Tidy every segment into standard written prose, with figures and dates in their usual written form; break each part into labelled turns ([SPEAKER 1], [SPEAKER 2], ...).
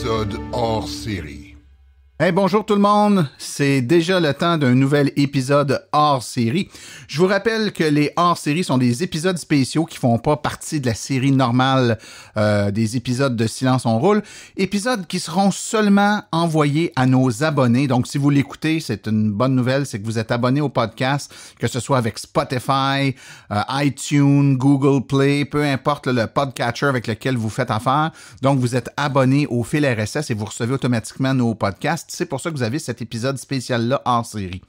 [SPEAKER 1] épisode hors série.
[SPEAKER 2] Hey, bonjour tout le monde, c'est déjà le temps d'un nouvel épisode hors-série. Je vous rappelle que les hors-séries sont des épisodes spéciaux qui font pas partie de la série normale des épisodes de Silence on roule. Épisodes qui seront seulement envoyés à nos abonnés. Donc si vous l'écoutez, c'est une bonne nouvelle, c'est que vous êtes abonné au podcast, que ce soit avec Spotify, iTunes, Google Play, peu importe le podcatcher avec lequel vous faites affaire. Donc vous êtes abonné au fil RSS et vous recevez automatiquement nos podcasts. C'est pour ça que vous avez cet épisode spécial-là hors série.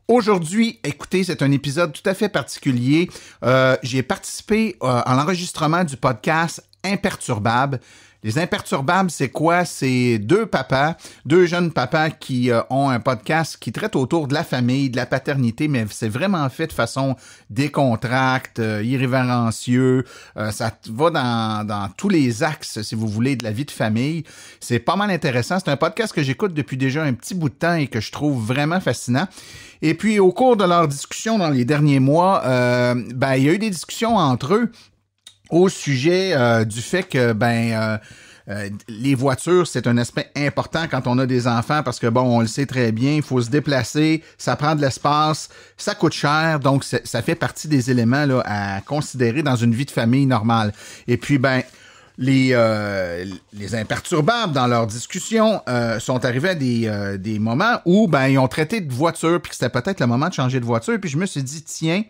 [SPEAKER 2] Aujourd'hui, écoutez, c'est un épisode tout à fait particulier. J'ai participé à l'enregistrement du podcast Imperturbable. Les Imperturbables, c'est quoi? C'est deux jeunes papas qui ont un podcast qui traite autour de la famille, de la paternité, mais c'est vraiment fait de façon décontracte, irrévérencieux. Ça va dans tous les axes, si vous voulez, de la vie de famille. C'est pas mal intéressant. C'est un podcast que j'écoute depuis déjà un petit bout de temps et que je trouve vraiment fascinant. Et puis, au cours de leur discussion dans les derniers mois, il y a eu des discussions entre eux au sujet du fait que les voitures, c'est un aspect important quand on a des enfants parce que, on le sait très bien, il faut se déplacer, ça prend de l'espace, ça coûte cher, donc ça fait partie des éléments là, à considérer dans une vie de famille normale. Et puis, les Imperturbables, dans leur discussion, sont arrivés à des moments où ils ont traité de voiture, puis que c'était peut-être le moment de changer de voiture, puis je me suis dit, tiens,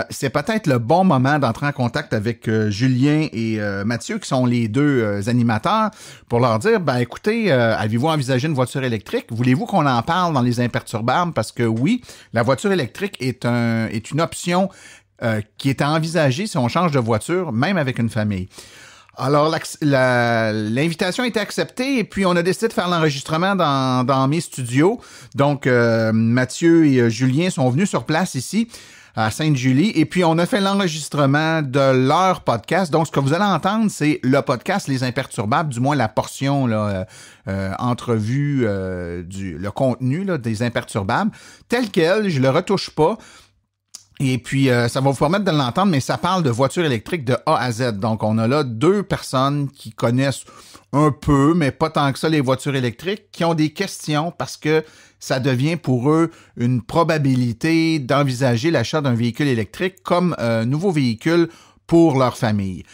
[SPEAKER 2] c'est peut-être le bon moment d'entrer en contact avec Julien et Mathieu, qui sont les deux animateurs, pour leur dire, écoutez, avez-vous envisagé une voiture électrique? Voulez-vous qu'on en parle dans les Imperturbables? Parce que oui, la voiture électrique est une option qui est à envisager si on change de voiture, même avec une famille. Alors, l'invitation a été acceptée et puis on a décidé de faire l'enregistrement dans mes studios. Donc, Mathieu et Julien sont venus sur place ici, à Sainte-Julie, et puis on a fait l'enregistrement de leur podcast. Donc, ce que vous allez entendre, c'est le podcast Les Imperturbables, du moins la portion là, entrevue, le contenu là, des Imperturbables, tel quel, je le retouche pas. Et puis, ça va vous permettre de l'entendre, mais ça parle de voitures électriques de A à Z. Donc, on a là deux personnes qui connaissent un peu, mais pas tant que ça, les voitures électriques, qui ont des questions parce que ça devient pour eux une probabilité d'envisager l'achat d'un véhicule électrique comme nouveau véhicule pour leur famille.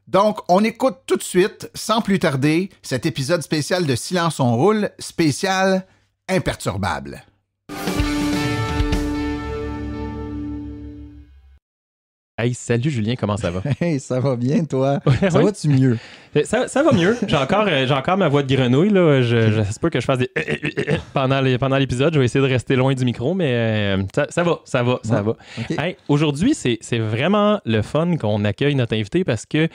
[SPEAKER 2] Donc, on écoute tout de suite, sans plus tarder, cet épisode spécial de Silence on roule, spécial Imperturbable.
[SPEAKER 3] Hey, salut Julien, comment ça va?
[SPEAKER 4] Hey, ça va bien, toi?
[SPEAKER 3] Ouais,
[SPEAKER 4] ça va-tu mieux?
[SPEAKER 3] Ça va mieux. J'ai encore ma voix de grenouille, là. Je sais pas que je fasse des pendant l'épisode. Je vais essayer de rester loin du micro, mais ça va. Okay. Hey, aujourd'hui, c'est vraiment le fun qu'on accueille notre invité parce que,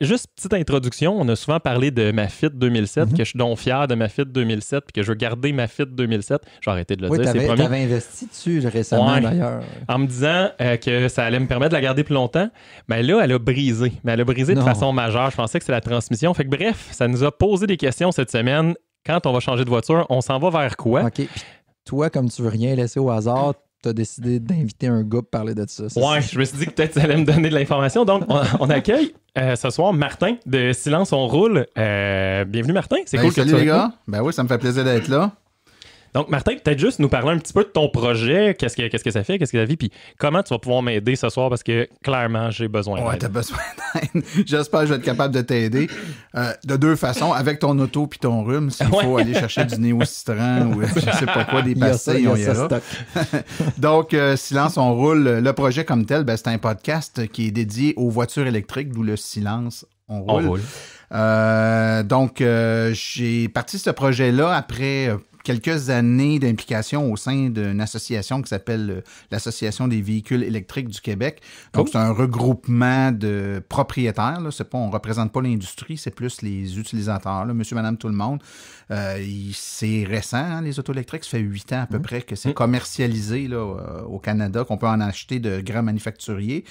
[SPEAKER 3] juste petite introduction, on a souvent parlé de ma Fit 2007, que je suis donc fier de ma Fit 2007 puis que je veux garder ma Fit 2007. Je vais arrêter de le dire.
[SPEAKER 4] Oui, t'avais investi dessus récemment, d'ailleurs.
[SPEAKER 3] En me disant que ça allait me permettre de la garder plus longtemps. Mais là, elle a brisé. Mais elle a brisé de façon majeure. Je pensais que c'est la transmission. Fait que bref, ça nous a posé des questions cette semaine. Quand on va changer de voiture, on s'en va vers quoi?
[SPEAKER 4] OK. Puis toi, comme tu veux rien laisser au hasard, tu as décidé d'inviter un gars pour parler de ça.
[SPEAKER 3] Ouais, je me suis dit que peut-être ça allait me donner de l'information. Donc, on accueille ce soir Martin de Silence on roule. Bienvenue Martin. C'est cool que tu sois
[SPEAKER 2] les gars. Oui, ça me fait plaisir d'être là.
[SPEAKER 3] Donc, Martin, peut-être juste nous parler un petit peu de ton projet, qu'est-ce que ça fait, qu'est-ce que ça vit, puis comment tu vas pouvoir m'aider ce soir, parce que clairement, j'ai besoin d'aide.
[SPEAKER 2] Ouais, t'as besoin d'aide. J'espère que je vais être capable de t'aider. De deux façons, avec ton auto puis ton rhume, s'il faut aller chercher du néo-citran ou je sais pas quoi, des pastilles, on ira. Donc, Silence, on roule. Le projet comme tel, c'est un podcast qui est dédié aux voitures électriques, d'où le Silence, on roule. Donc, j'ai parti ce projet-là après quelques années d'implication au sein d'une association qui s'appelle l'Association des véhicules électriques du Québec. Donc, cool. C'est un regroupement de propriétaires. Là. C'est pas, on ne représente pas l'industrie, c'est plus les utilisateurs, là, monsieur, madame, tout le monde. C'est récent, hein, les autos électriques. Ça fait 8 ans à peu près que c'est commercialisé là, au Canada, qu'on peut en acheter de grands manufacturiers.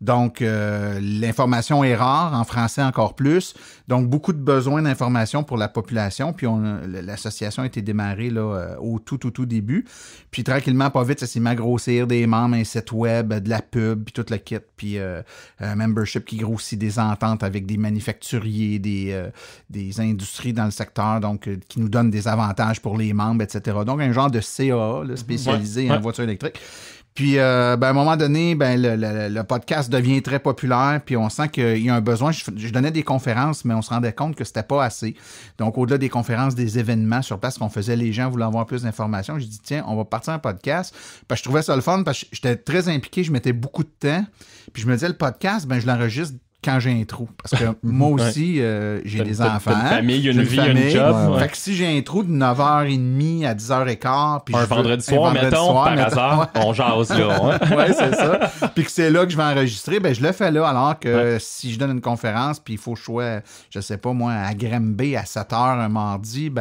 [SPEAKER 2] Donc, l'information est rare, en français encore plus. Donc, beaucoup de besoins d'information pour la population. Puis, l'association a été démarrée démarré là, au tout début. Puis tranquillement, pas vite, ça s'est mis à grossir des membres, un site web, de la pub, puis tout le kit. Puis un membership qui grossit, des ententes avec des manufacturiers, des industries dans le secteur, donc qui nous donnent des avantages pour les membres, etc. Donc un genre de CAA là, spécialisé en voiture électrique. Puis, à un moment donné, le podcast devient très populaire, puis on sent qu'il y a un besoin. Je donnais des conférences, mais on se rendait compte que c'était pas assez. Donc, au-delà des conférences, des événements sur place qu'on faisait, les gens voulaient avoir plus d'informations. J'ai dit, tiens, on va partir un podcast. Parce que je trouvais ça le fun, parce que j'étais très impliqué, je mettais beaucoup de temps. Puis, je me disais, le podcast, je l'enregistre quand j'ai un trou. Parce que moi aussi, j'ai des enfants.
[SPEAKER 3] Une famille, une vie, un job.
[SPEAKER 2] Fait que si j'ai un trou de 9h30 à 10h15... Puis
[SPEAKER 3] un vendredi soir, mettons, par hasard, on jase là.
[SPEAKER 2] Oui, c'est ça. Puis que c'est là que je vais enregistrer, je le fais là, alors que si je donne une conférence, puis il faut que je sois, je sais pas moi, à Granby à 7h un mardi,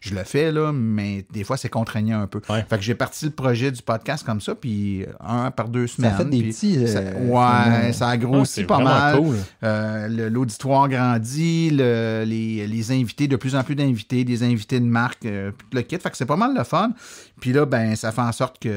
[SPEAKER 2] je le fais là, mais des fois, c'est contraignant un peu. Ouais. Fait que j'ai parti le projet du podcast comme ça, puis un par 2 semaines.
[SPEAKER 4] Ça a fait des petits...
[SPEAKER 2] ça a grossi pas mal.
[SPEAKER 3] Cool.
[SPEAKER 2] L'auditoire grandit, les invités, de plus en plus d'invités, des invités de marque, le kit. Fait que c'est pas mal le fun. Puis là, ça fait en sorte que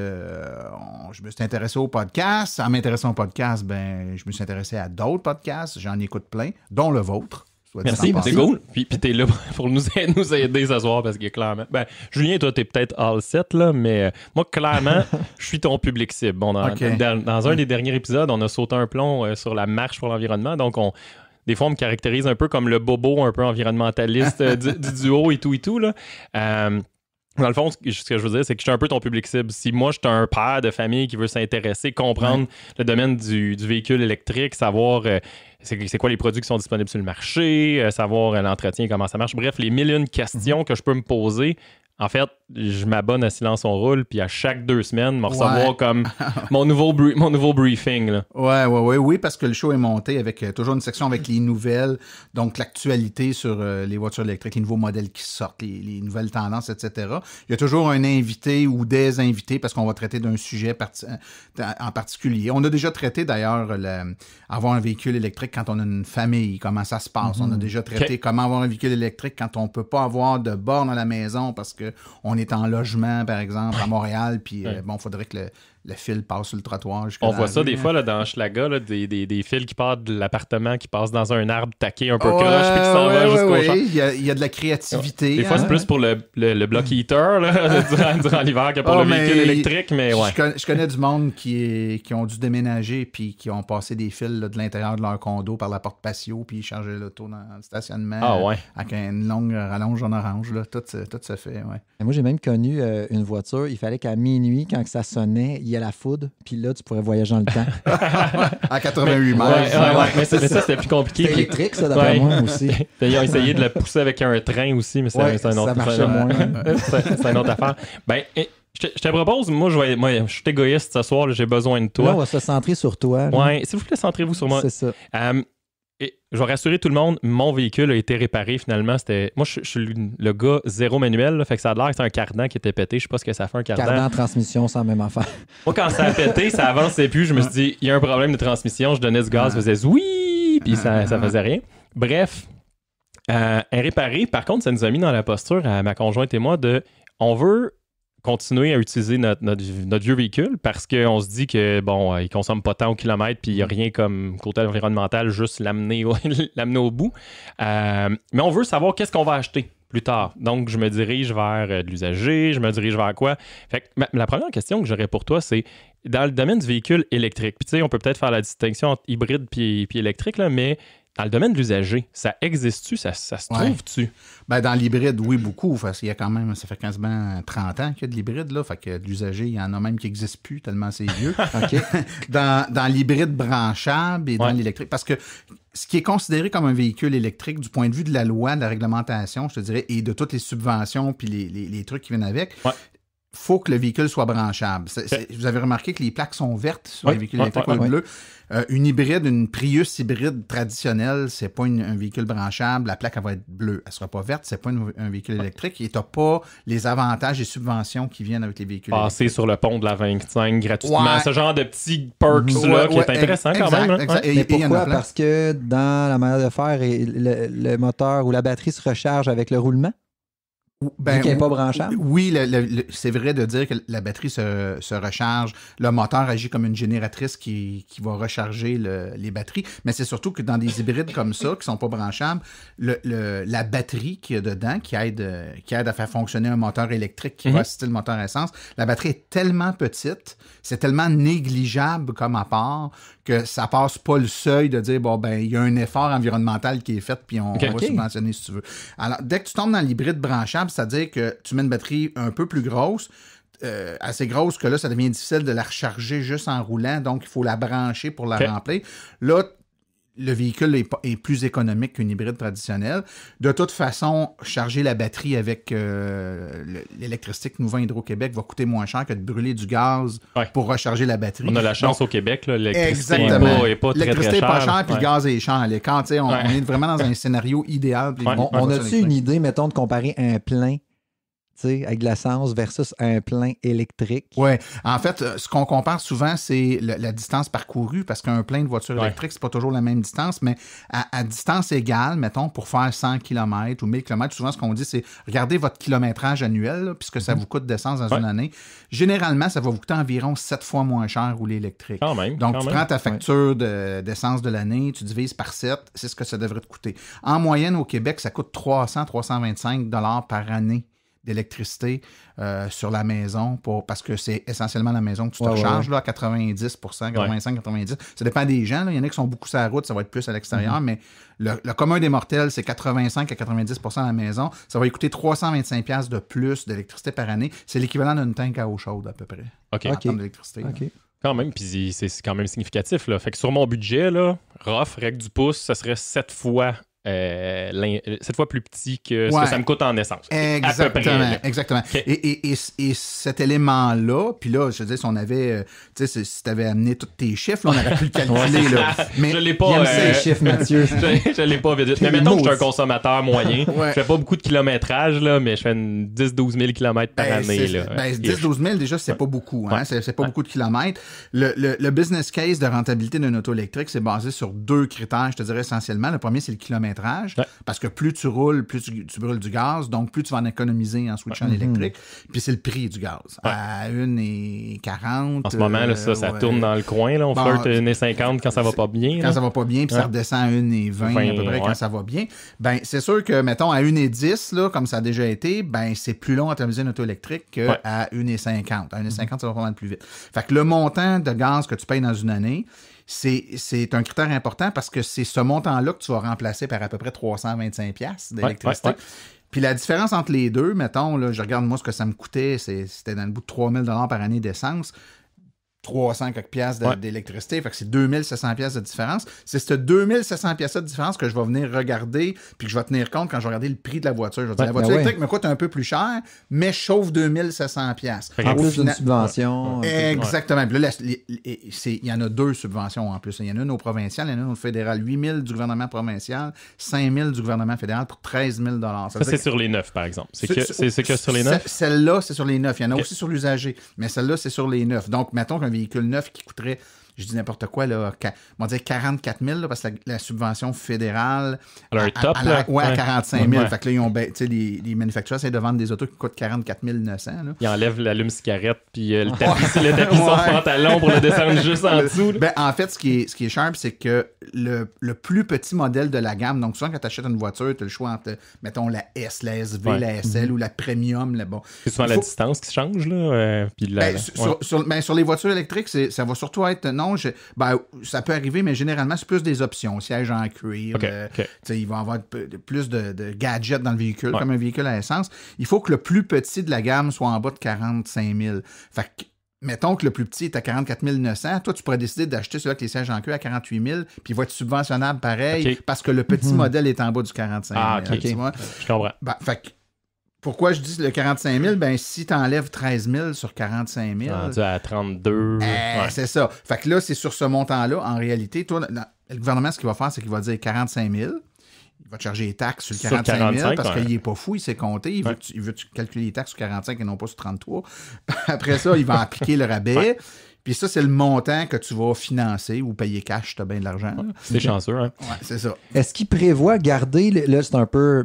[SPEAKER 2] je me suis intéressé au podcast. En m'intéressant au podcast, je me suis intéressé à d'autres podcasts. J'en écoute plein, dont le vôtre.
[SPEAKER 3] Merci, c'est cool. Puis t'es là pour nous aider ce soir parce que clairement... Julien, toi, t'es peut-être all set, là, mais moi, clairement, je suis ton public cible. Bon, dans un des derniers épisodes, on a sauté un plomb sur la marche pour l'environnement. Donc, des fois, on me caractérise un peu comme le bobo un peu environnementaliste du duo et tout, là. Dans le fond, ce que je veux dire, c'est que je suis un peu ton public cible. Si moi, je suis un père de famille qui veut s'intéresser, comprendre le domaine du véhicule électrique, savoir c'est quoi les produits qui sont disponibles sur le marché, savoir l'entretien, comment ça marche. Bref, les 1001 questions que je peux me poser. En fait, je m'abonne à Silence on roule, puis à chaque 2 semaines, me recevoir comme mon nouveau briefing. Là.
[SPEAKER 2] Oui, parce que le show est monté avec toujours une section avec les nouvelles, donc l'actualité sur les voitures électriques, les nouveaux modèles qui sortent, les nouvelles tendances, etc. Il y a toujours un invité ou des invités parce qu'on va traiter d'un sujet en particulier. On a déjà traité d'ailleurs avoir un véhicule électrique quand on a une famille, comment ça se passe. On a déjà traité comment avoir un véhicule électrique quand on peut pas avoir de borne à la maison parce que on est en logement, par exemple, à Montréal, puis il faudrait que le fil passe sur le trottoir.
[SPEAKER 3] On voit ça des fois là, dans Schlaga, là, des fils qui partent de l'appartement, qui passent dans un arbre taqué un peu croche, puis qui s'en va jusqu'au champ.
[SPEAKER 2] Il y a de la créativité.
[SPEAKER 3] Des fois, c'est plus pour le block heater là, durant l'hiver que pour le véhicule électrique, mais ouais.
[SPEAKER 2] Je connais du monde qui ont dû déménager puis qui ont passé des fils là, de l'intérieur de leur condo par la porte patio, puis ils chargeaient l'auto dans le stationnement avec une longue rallonge en orange. Là. Tout se fait, ouais.
[SPEAKER 4] Et moi, j'ai même connu une voiture, il fallait qu'à minuit, quand ça sonnait, il y a la foudre, puis là, tu pourrais voyager dans le temps.
[SPEAKER 2] À 88 mètres.
[SPEAKER 3] Mais ça, c'était plus compliqué.
[SPEAKER 4] C'est électrique, ça, d'après moi, aussi.
[SPEAKER 3] Ils ont essayé de la pousser avec un train aussi, mais c'est un autre affaire.
[SPEAKER 4] Ça marchait moins.
[SPEAKER 3] C'est une autre affaire. Je te propose, moi, je suis égoïste ce soir, j'ai besoin de toi.
[SPEAKER 4] Là, on va se centrer sur toi.
[SPEAKER 3] Oui, s'il vous plaît, centrez-vous sur moi.
[SPEAKER 4] C'est ça.
[SPEAKER 3] Et je vais rassurer tout le monde, mon véhicule a été réparé finalement. Moi, je suis le gars zéro manuel, là, fait que ça a l'air que c'est un cardan qui était pété. Je sais pas ce que ça fait un cardan.
[SPEAKER 4] Cardan, transmission, c'est la même affaire.
[SPEAKER 3] Moi, quand ça a pété, ça avançait plus. Je me suis dit, il y a un problème de transmission. Je donnais ce gaz, je faisais oui, puis ça faisait rien. Bref, réparé. Par contre, ça nous a mis dans la posture à ma conjointe et moi on veut continuer à utiliser notre vieux véhicule parce qu'on se dit que bon, il consomme pas tant au kilomètre puis il n'y a rien comme côté environnemental, juste l'amener au bout. Mais on veut savoir qu'est-ce qu'on va acheter plus tard. Donc, je me dirige vers de l'usager, je me dirige vers quoi? Fait que la première question que j'aurais pour toi, c'est dans le domaine du véhicule électrique. Puis tu sais, on peut peut-être faire la distinction entre hybride puis électrique, là, mais dans le domaine de l'usager, ça existe-tu? Ça se trouve-tu?
[SPEAKER 2] Dans l'hybride, oui, beaucoup. Parce qu'il y a quand même, ça fait quasiment 30 ans qu'il y a de l'hybride, là. Fait que de l'usager, il y en a même qui n'existent plus, tellement c'est vieux. OK. Dans l'hybride branchable et dans l'électrique. Parce que ce qui est considéré comme un véhicule électrique du point de vue de la loi, de la réglementation, je te dirais, et de toutes les subventions puis les trucs qui viennent avec, faut que le véhicule soit branchable. Vous avez remarqué que les plaques sont vertes sur les véhicules électriques ou bleues. Une hybride, une Prius hybride traditionnelle, c'est pas un véhicule branchable. La plaque, elle va être bleue. Elle sera pas verte. C'est pas un véhicule électrique. Et t'as pas les avantages et subventions qui viennent avec les véhicules
[SPEAKER 3] Passer
[SPEAKER 2] électriques.
[SPEAKER 3] sur le pont de la 25 gratuitement. Ce genre de petits perks-là qui est intéressant quand même. Hein?
[SPEAKER 4] Mais pourquoi? Parce que dans la manière de faire, le moteur ou la batterie se recharge avec le roulement? Vu qu'elle n'est pas branchable?
[SPEAKER 2] Oui, c'est vrai de dire que la batterie se recharge. Le moteur agit comme une génératrice qui va recharger les batteries. Mais c'est surtout que dans des hybrides comme ça, qui ne sont pas branchables, la batterie qu'il y a dedans, qui aide à faire fonctionner un moteur électrique qui va assister le moteur essence, la batterie est tellement petite, c'est tellement négligeable comme apport que ça passe pas le seuil de dire, bon, ben, il y a un effort environnemental qui est fait, puis on va subventionner si tu veux. Alors, dès que tu tombes dans l'hybride branchable, c'est-à-dire que tu mets une batterie un peu plus grosse, assez grosse que là, ça devient difficile de la recharger juste en roulant, donc il faut la brancher pour la remplir. Là, le véhicule est plus économique qu'une hybride traditionnelle. De toute façon, charger la batterie avec l'électricité que nous vend Hydro-Québec va coûter moins cher que de brûler du gaz pour recharger la batterie.
[SPEAKER 3] On a la chance au Québec, l'électricité n'est pas très,
[SPEAKER 2] l'électricité
[SPEAKER 3] très
[SPEAKER 2] n'est pas
[SPEAKER 3] chère,
[SPEAKER 2] chère, puis le gaz est cher. L'écart, on est vraiment dans un scénario idéal.
[SPEAKER 4] On a-tu une idée, mettons, de comparer un plein avec de l'essence versus un plein électrique?
[SPEAKER 2] Oui. En fait, ce qu'on compare souvent, c'est la distance parcourue, parce qu'un plein de voiture électrique, c'est pas toujours la même distance, mais à distance égale, mettons, pour faire 100 km ou 1000 km, souvent, ce qu'on dit, c'est regardez votre kilométrage annuel, là, puisque ça vous coûte d'essence dans une année. Généralement, ça va vous coûter environ 7 fois moins cher rouler électrique.
[SPEAKER 3] Quand même.
[SPEAKER 2] Donc, tu prends ta facture d'essence de l'année, tu divises par 7, c'est ce que ça devrait te coûter. En moyenne, au Québec, ça coûte 300-325 $ par année d'électricité sur la maison parce que c'est essentiellement la maison que tu te recharges là, à 90 85-90 Ça dépend des gens. Là. Il y en a qui sont beaucoup sur la route, ça va être plus à l'extérieur, mais le commun des mortels, c'est 85 à 90 % à la maison. Ça va lui coûter 325$ de plus d'électricité par année. C'est l'équivalent d'une tank à eau chaude à peu près.
[SPEAKER 3] OK.
[SPEAKER 2] En termes d'électricité.
[SPEAKER 4] OK.
[SPEAKER 3] Quand même, puis c'est quand même significatif. Là. Fait que sur mon budget, là, rough, règle du pouce, ça serait 7 fois plus petit que ce que ça me coûte en essence.
[SPEAKER 2] Exactement. Exactement.
[SPEAKER 3] Okay.
[SPEAKER 2] Et cet élément-là, puis là, je veux dire, si on avait, si tu avais amené tous tes chiffres, là, on aurait pu le calculer. Là.
[SPEAKER 3] Mais je l'ai pas.
[SPEAKER 4] Ces chiffres, Mathieu.
[SPEAKER 3] je l'ai pas vite. Mais mettons que je suis un consommateur moyen. Je fais pas beaucoup de kilométrage, là, mais je fais 10-12 000 km par année.
[SPEAKER 2] 10-12 000, déjà, c'est pas beaucoup. Hein? C'est pas beaucoup de kilomètres. Le business case de rentabilité d'un auto électrique, c'est basé sur 2 critères, je te dirais essentiellement. Le premier, c'est le kilomètre. Parce que plus tu roules, plus tu brûles du gaz, donc plus tu vas en économiser en switchant à l'électrique. Puis c'est le prix du gaz. À 1,40
[SPEAKER 3] En ce moment, là, ça tourne dans le coin. Là. On flirte 1,50 quand ça va pas bien.
[SPEAKER 2] Quand ça va pas bien, puis ça redescend à 1,20 à peu près quand ça va bien. Ben, c'est sûr que, mettons, à 1,10, là, comme ça a déjà été, ben, c'est plus long à thermiser une auto électrique qu'à 1,50. À 1,50, ça va pas mal plus vite. Fait que le montant de gaz que tu payes dans une année, c'est un critère important parce que c'est ce montant-là que tu vas remplacer par à peu près 325$ d'électricité. Puis la différence entre les deux, mettons, là, je regarde moi ce que ça me coûtait, c'était dans le bout de 3 000 $ par année d'essence. 300 quelques piastres d'électricité, fait que c'est 2700 piastres de différence. C'est ce 2700 piastres de différence que je vais venir regarder puis que je vais tenir compte quand je vais regarder le prix de la voiture. Je vais dire, la voiture électrique me coûte un peu plus cher, mais je chauffe 2700 piastres.
[SPEAKER 4] En plus d'une subvention.
[SPEAKER 2] Exactement. Puis là, il y en a 2 subventions en plus. Il y en a une au provincial, il y en a une au fédéral. 8 000 du gouvernement provincial, 5 000 du gouvernement fédéral pour 13 000 $.
[SPEAKER 3] Ça c'est sur les neufs, par exemple. C'est que sur les neufs?
[SPEAKER 2] Celle-là, c'est sur les neufs. Il y en a aussi sur l'usager, mais celle-là, c'est sur les neufs. Donc, mettons qu'un véhicule neuf qui coûterait, je dis n'importe quoi, là, on va dire 44 000, là, parce que la subvention fédérale
[SPEAKER 3] à 45
[SPEAKER 2] 000. Fait que là, ils ont, les manufacturiers essaient de vendre des autos qui coûtent 44 900. Là.
[SPEAKER 3] Ils enlèvent l'allume-cigarette puis le tapis sur le pantalon pour le descendre juste en dessous.
[SPEAKER 2] Ben, en fait, ce qui est sharp, c'est que le plus petit modèle de la gamme, donc souvent quand tu achètes une voiture, tu as le choix entre, mettons, la S, la SV, la SL ou la Premium. Là, bon.
[SPEAKER 3] C'est souvent la distance qui change. Là, puis
[SPEAKER 2] sur les voitures électriques, ça va surtout être... Non, ça peut arriver, mais généralement, c'est plus des options. Siège en cuir. Il va y avoir plus de gadgets dans le véhicule, comme un véhicule à essence. Il faut que le plus petit de la gamme soit en bas de 45 000. Fait que, mettons que le plus petit est à 44 900. Toi, tu pourrais décider d'acheter celui avec les sièges en cuir à 48 000, puis il va être subventionnable pareil, parce que le petit modèle est en bas du 45 000.
[SPEAKER 3] Je comprends.
[SPEAKER 2] Fait que, pourquoi je dis le 45 000? Ben, si tu enlèves 13 000 sur 45 000...
[SPEAKER 3] Rendu à 32.
[SPEAKER 2] C'est ça. Fait que là, c'est sur ce montant-là, en réalité, toi, le gouvernement, ce qu'il va faire, c'est qu'il va dire 45 000. Il va te charger les taxes sur le 45 000 parce qu'il n'est pas fou, il sait compter. Il veut calculer les taxes sur 45 et non pas sur 33. Après ça, il va appliquer le rabais. Puis ça, c'est le montant que tu vas financer ou payer cash si tu as bien de l'argent.
[SPEAKER 3] C'est chanceux, hein?
[SPEAKER 2] Ouais, c'est ça.
[SPEAKER 4] Est-ce qu'il prévoit garder... Là, c'est un peu...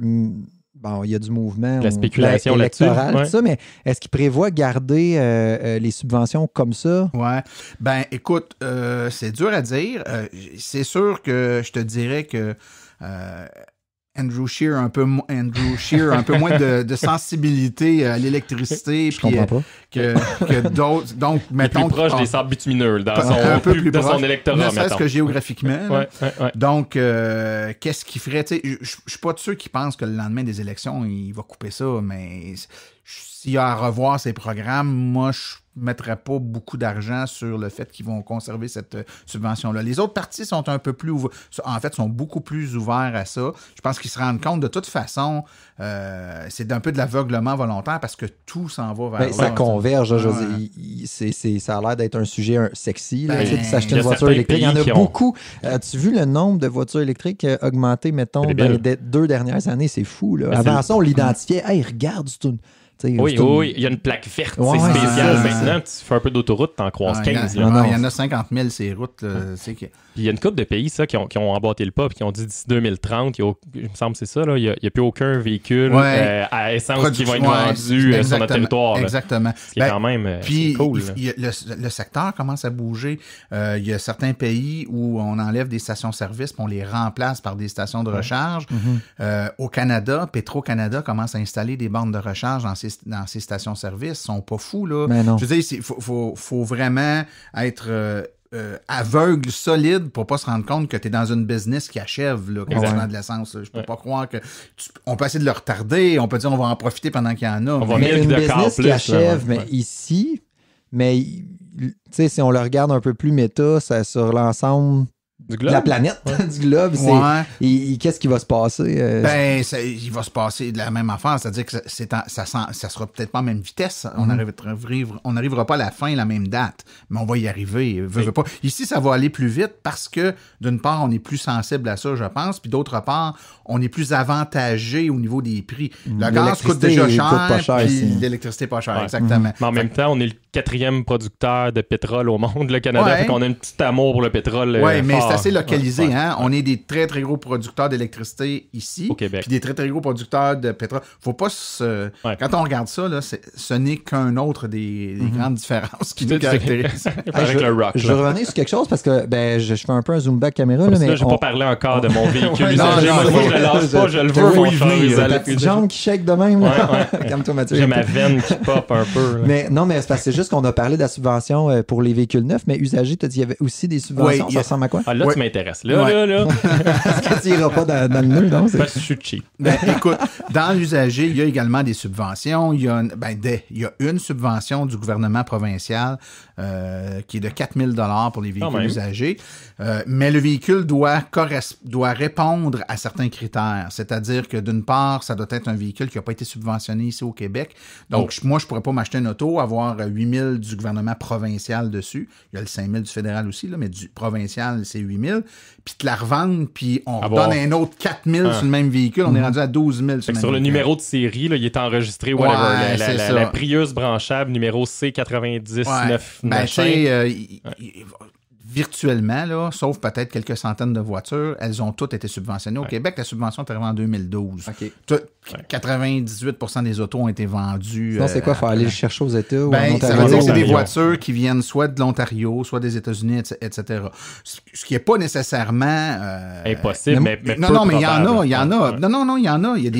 [SPEAKER 4] bon, il y a du mouvement
[SPEAKER 3] la spéculation
[SPEAKER 4] électoral,
[SPEAKER 3] là-dessus,
[SPEAKER 4] tout ça, mais est-ce qu'il prévoit garder les subventions comme ça?
[SPEAKER 2] Ouais. Ben, écoute, c'est dur à dire. C'est sûr que je te dirais que Andrew Scheer un peu moins de sensibilité à l'électricité.
[SPEAKER 4] Je comprends pas.
[SPEAKER 2] Que d'autres. Donc, mettons.
[SPEAKER 3] Plus proche des sables bitumineux dans son électorat.
[SPEAKER 2] Ne serait-ce que géographiquement.
[SPEAKER 3] Ouais.
[SPEAKER 2] Donc, qu'est-ce qu'il ferait? Je suis pas de ceux qui pensent que le lendemain des élections, il va couper ça, mais s'il y a à revoir ses programmes, moi, je ne mettrais pas beaucoup d'argent sur le fait qu'ils vont conserver cette subvention-là. Les autres partis sont un peu plus sont beaucoup plus ouverts à ça. Je pense qu'ils se rendent compte, de toute façon, c'est un peu de l'aveuglement volontaire parce que tout s'en va vers là.
[SPEAKER 4] Ça converge, je veux dire, ça a l'air d'être un sujet sexy, là, s'acheter une voiture électrique. Il y en a beaucoup. As-tu vu le nombre de voitures électriques augmenter, mettons, dans les 2 dernières années? C'est fou, là. Avant ça, on l'identifiait. Hey, regarde, c'est une...
[SPEAKER 3] Oui, il y a une plaque verte, c'est spécial. Maintenant, tu fais un peu d'autoroute, t'en croises 15.
[SPEAKER 2] Il y en a 50 000 ces routes.
[SPEAKER 3] Il y a une couple de pays qui ont emboîté le pas et qui ont dit d'ici 2030, il me semble que c'est ça, il n'y a plus aucun véhicule à essence qui va être vendu sur notre territoire.
[SPEAKER 2] Exactement.
[SPEAKER 3] Ce qui est quand même cool.
[SPEAKER 2] Le secteur commence à bouger. Il y a certains pays où on enlève des stations-service et on les remplace par des stations de recharge. Au Canada, Petro-Canada commence à installer des bornes de recharge dans ces stations-service. Ils ne sont pas fous, là. Je veux dire, il faut vraiment être aveugle, solide, pour pas se rendre compte que tu es dans une business qui achève, là, concernant de l'essence. Je peux pas croire que... On peut essayer de le retarder, on peut dire on va en profiter pendant qu'il y en a.
[SPEAKER 4] Mais une business qui achève, mais ici, tu sais, si on le regarde un peu plus méta, ça sur l'ensemble... de la planète, du globe. Qu'est-ce qui va se passer?
[SPEAKER 2] Il va se passer de la même affaire. C'est-à-dire que ça sera peut-être pas à la même vitesse. On n'arrivera pas à la fin, la même date. Mais on va y arriver. Pas. Ici, ça va aller plus vite parce que, d'une part, on est plus sensible à ça, je pense. Puis d'autre part, on est plus avantagé au niveau des prix. Le gaz coûte déjà cher. Puis l'électricité pas cher, exactement.
[SPEAKER 3] Mais en même temps, on est le 4e producteur de pétrole au monde, le Canada. Fait qu'on a un petit amour pour le pétrole.
[SPEAKER 2] Oui, mais c'est assez localisé. Hein? On est des très, très gros producteurs d'électricité ici.
[SPEAKER 3] Au Québec.
[SPEAKER 2] Puis des très, très gros producteurs de pétrole. Faut pas Quand on regarde ça, là, ce n'est qu'un autre des grandes différences qui nous caractérisent.
[SPEAKER 4] Je vais revenir sur quelque chose parce que je fais un peu un zoom back caméra.
[SPEAKER 3] Là, mais je n'ai pas parlé encore de mon véhicule usagé. Moi, je le lâche pas, je le veux.
[SPEAKER 4] Faut y venir. La petite jambe qui shake de même. Calme-toi, Mathieu.
[SPEAKER 3] J'ai ma veine qui pop un peu.
[SPEAKER 4] Mais non, mais c'est juste qu'on a parlé de la subvention pour les véhicules neufs, mais usagés, tu as dit qu'il y avait aussi des subventions. Ça ressemble à quoi?
[SPEAKER 3] Là, tu m'intéresses. Là.
[SPEAKER 4] Est-ce que tu n'iras pas dans le nœud, non?
[SPEAKER 3] Parce que je suis cheap.
[SPEAKER 2] Écoute, dans l'usager, il y a également des subventions. Il y a une subvention du gouvernement provincial qui est de 4 000 $ pour les véhicules usagés. Mais le véhicule doit répondre à certains critères. C'est-à-dire que, d'une part, ça doit être un véhicule qui n'a pas été subventionné ici au Québec. Donc, moi, je ne pourrais pas m'acheter une auto, avoir 8 000 du gouvernement provincial dessus. Il y a le 5 000 du fédéral aussi, là, mais du provincial, c'est 8 000. Puis te la revendre, puis on redonne un autre 4 000 sur le même véhicule. On est rendu à 12 000
[SPEAKER 3] sur le numéro de série, là, il est enregistré, whatever. La Prius branchable numéro C99.
[SPEAKER 2] Virtuellement, là, sauf peut-être quelques centaines de voitures, elles ont toutes été subventionnées. Au Québec, la subvention est arrivée en 2012. 98% des autos ont été vendues.
[SPEAKER 4] Non, c'est quoi? Il faut aller le chercher aux États ou en Ontario?
[SPEAKER 2] Ça veut dire que c'est des voitures qui viennent soit de l'Ontario, soit des États-Unis, etc. Ce qui n'est pas nécessairement...
[SPEAKER 3] impossible, mais
[SPEAKER 2] non, mais il y en a. Il y en a. Non, il y en a. Il y a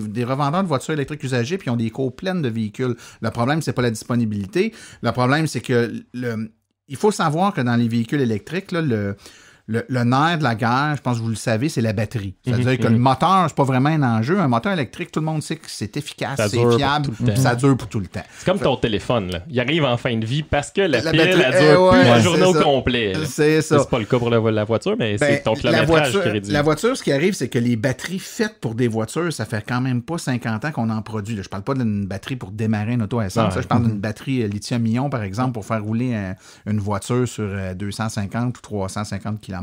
[SPEAKER 2] des revendeurs de voitures électriques usagées, puis ils ont des cours pleines de véhicules. Le problème, c'est pas la disponibilité. Le problème, c'est que il faut savoir que dans les véhicules électriques, là, le nerf de la guerre, je pense que vous le savez, c'est la batterie. C'est-à-dire que le moteur, c'est pas vraiment un enjeu. Un moteur électrique, tout le monde sait que c'est efficace, c'est fiable, ça dure pour tout le temps.
[SPEAKER 3] C'est comme ton téléphone, là. Il arrive en fin de vie parce que la pile, elle dure plus la journée au complet.
[SPEAKER 2] C'est ça.
[SPEAKER 3] C'est pas le cas pour la voiture, mais c'est ton kilométrage qui réduit.
[SPEAKER 2] La voiture, ce qui arrive, c'est que les batteries faites pour des voitures, ça fait quand même pas 50 ans qu'on en produit. Là, je parle pas d'une batterie pour démarrer une auto à essence. Je parle d'une batterie lithium-ion, par exemple, pour faire rouler une voiture sur 250 ou 350 km.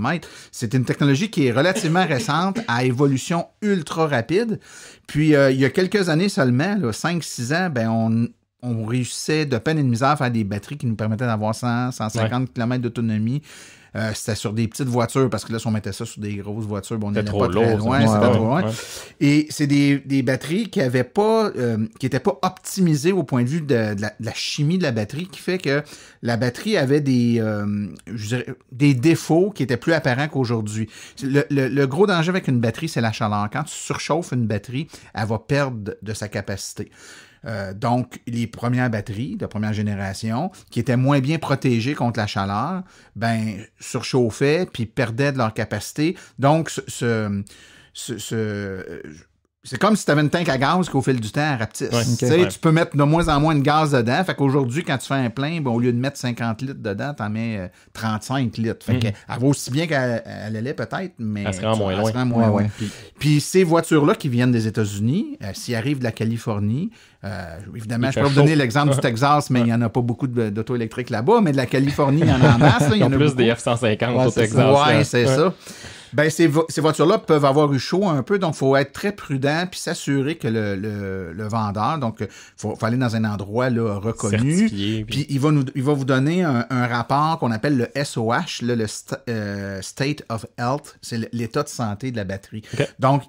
[SPEAKER 2] C'est une technologie qui est relativement récente, à évolution ultra rapide. Puis, il y a quelques années seulement, 5-6 ans, on réussissait de peine et de misère à faire des batteries qui nous permettaient d'avoir 100-150 km d'autonomie. C'était sur des petites voitures, parce que là, si on mettait ça sur des grosses voitures, on n'allait pas
[SPEAKER 3] très
[SPEAKER 2] loin. C'était trop loin. Et c'est des batteries qui n'étaient pas optimisées au point de vue de la chimie de la batterie, qui fait que la batterie avait des défauts qui étaient plus apparents qu'aujourd'hui. Le gros danger avec une batterie, c'est la chaleur. Quand tu surchauffes une batterie, elle va perdre de sa capacité. Donc, les premières batteries de première génération, qui étaient moins bien protégées contre la chaleur, surchauffaient puis perdaient de leur capacité. Donc, c'est comme si tu avais une tank à gaz qu'au fil du temps, elle rapetisse. Tu peux mettre de moins en moins de gaz dedans. Fait qu'aujourd'hui, quand tu fais un plein, au lieu de mettre 50 litres dedans, tu en mets 35 litres. Fait qu'elle va aussi bien qu'elle allait peut-être, mais
[SPEAKER 3] elle se rend moins
[SPEAKER 2] loin. Puis ces voitures-là qui viennent des États-Unis, s'ils arrivent de la Californie, évidemment, je peux vous donner l'exemple du Texas, mais il n'y en a pas beaucoup d'auto électriques là-bas, mais de la Californie, il y en a en masse. Il y en a
[SPEAKER 3] plus
[SPEAKER 2] beaucoup.
[SPEAKER 3] Des F-150 au Texas.
[SPEAKER 2] Oui, c'est ça. Ces voitures-là peuvent avoir eu chaud un peu, donc il faut être très prudent puis s'assurer que le vendeur, donc il faut aller dans un endroit là, reconnu.
[SPEAKER 3] Certifié.
[SPEAKER 2] Puis il va vous donner un rapport qu'on appelle le SOH, le State of Health, c'est l'état de santé de la batterie.
[SPEAKER 3] Okay.
[SPEAKER 2] Donc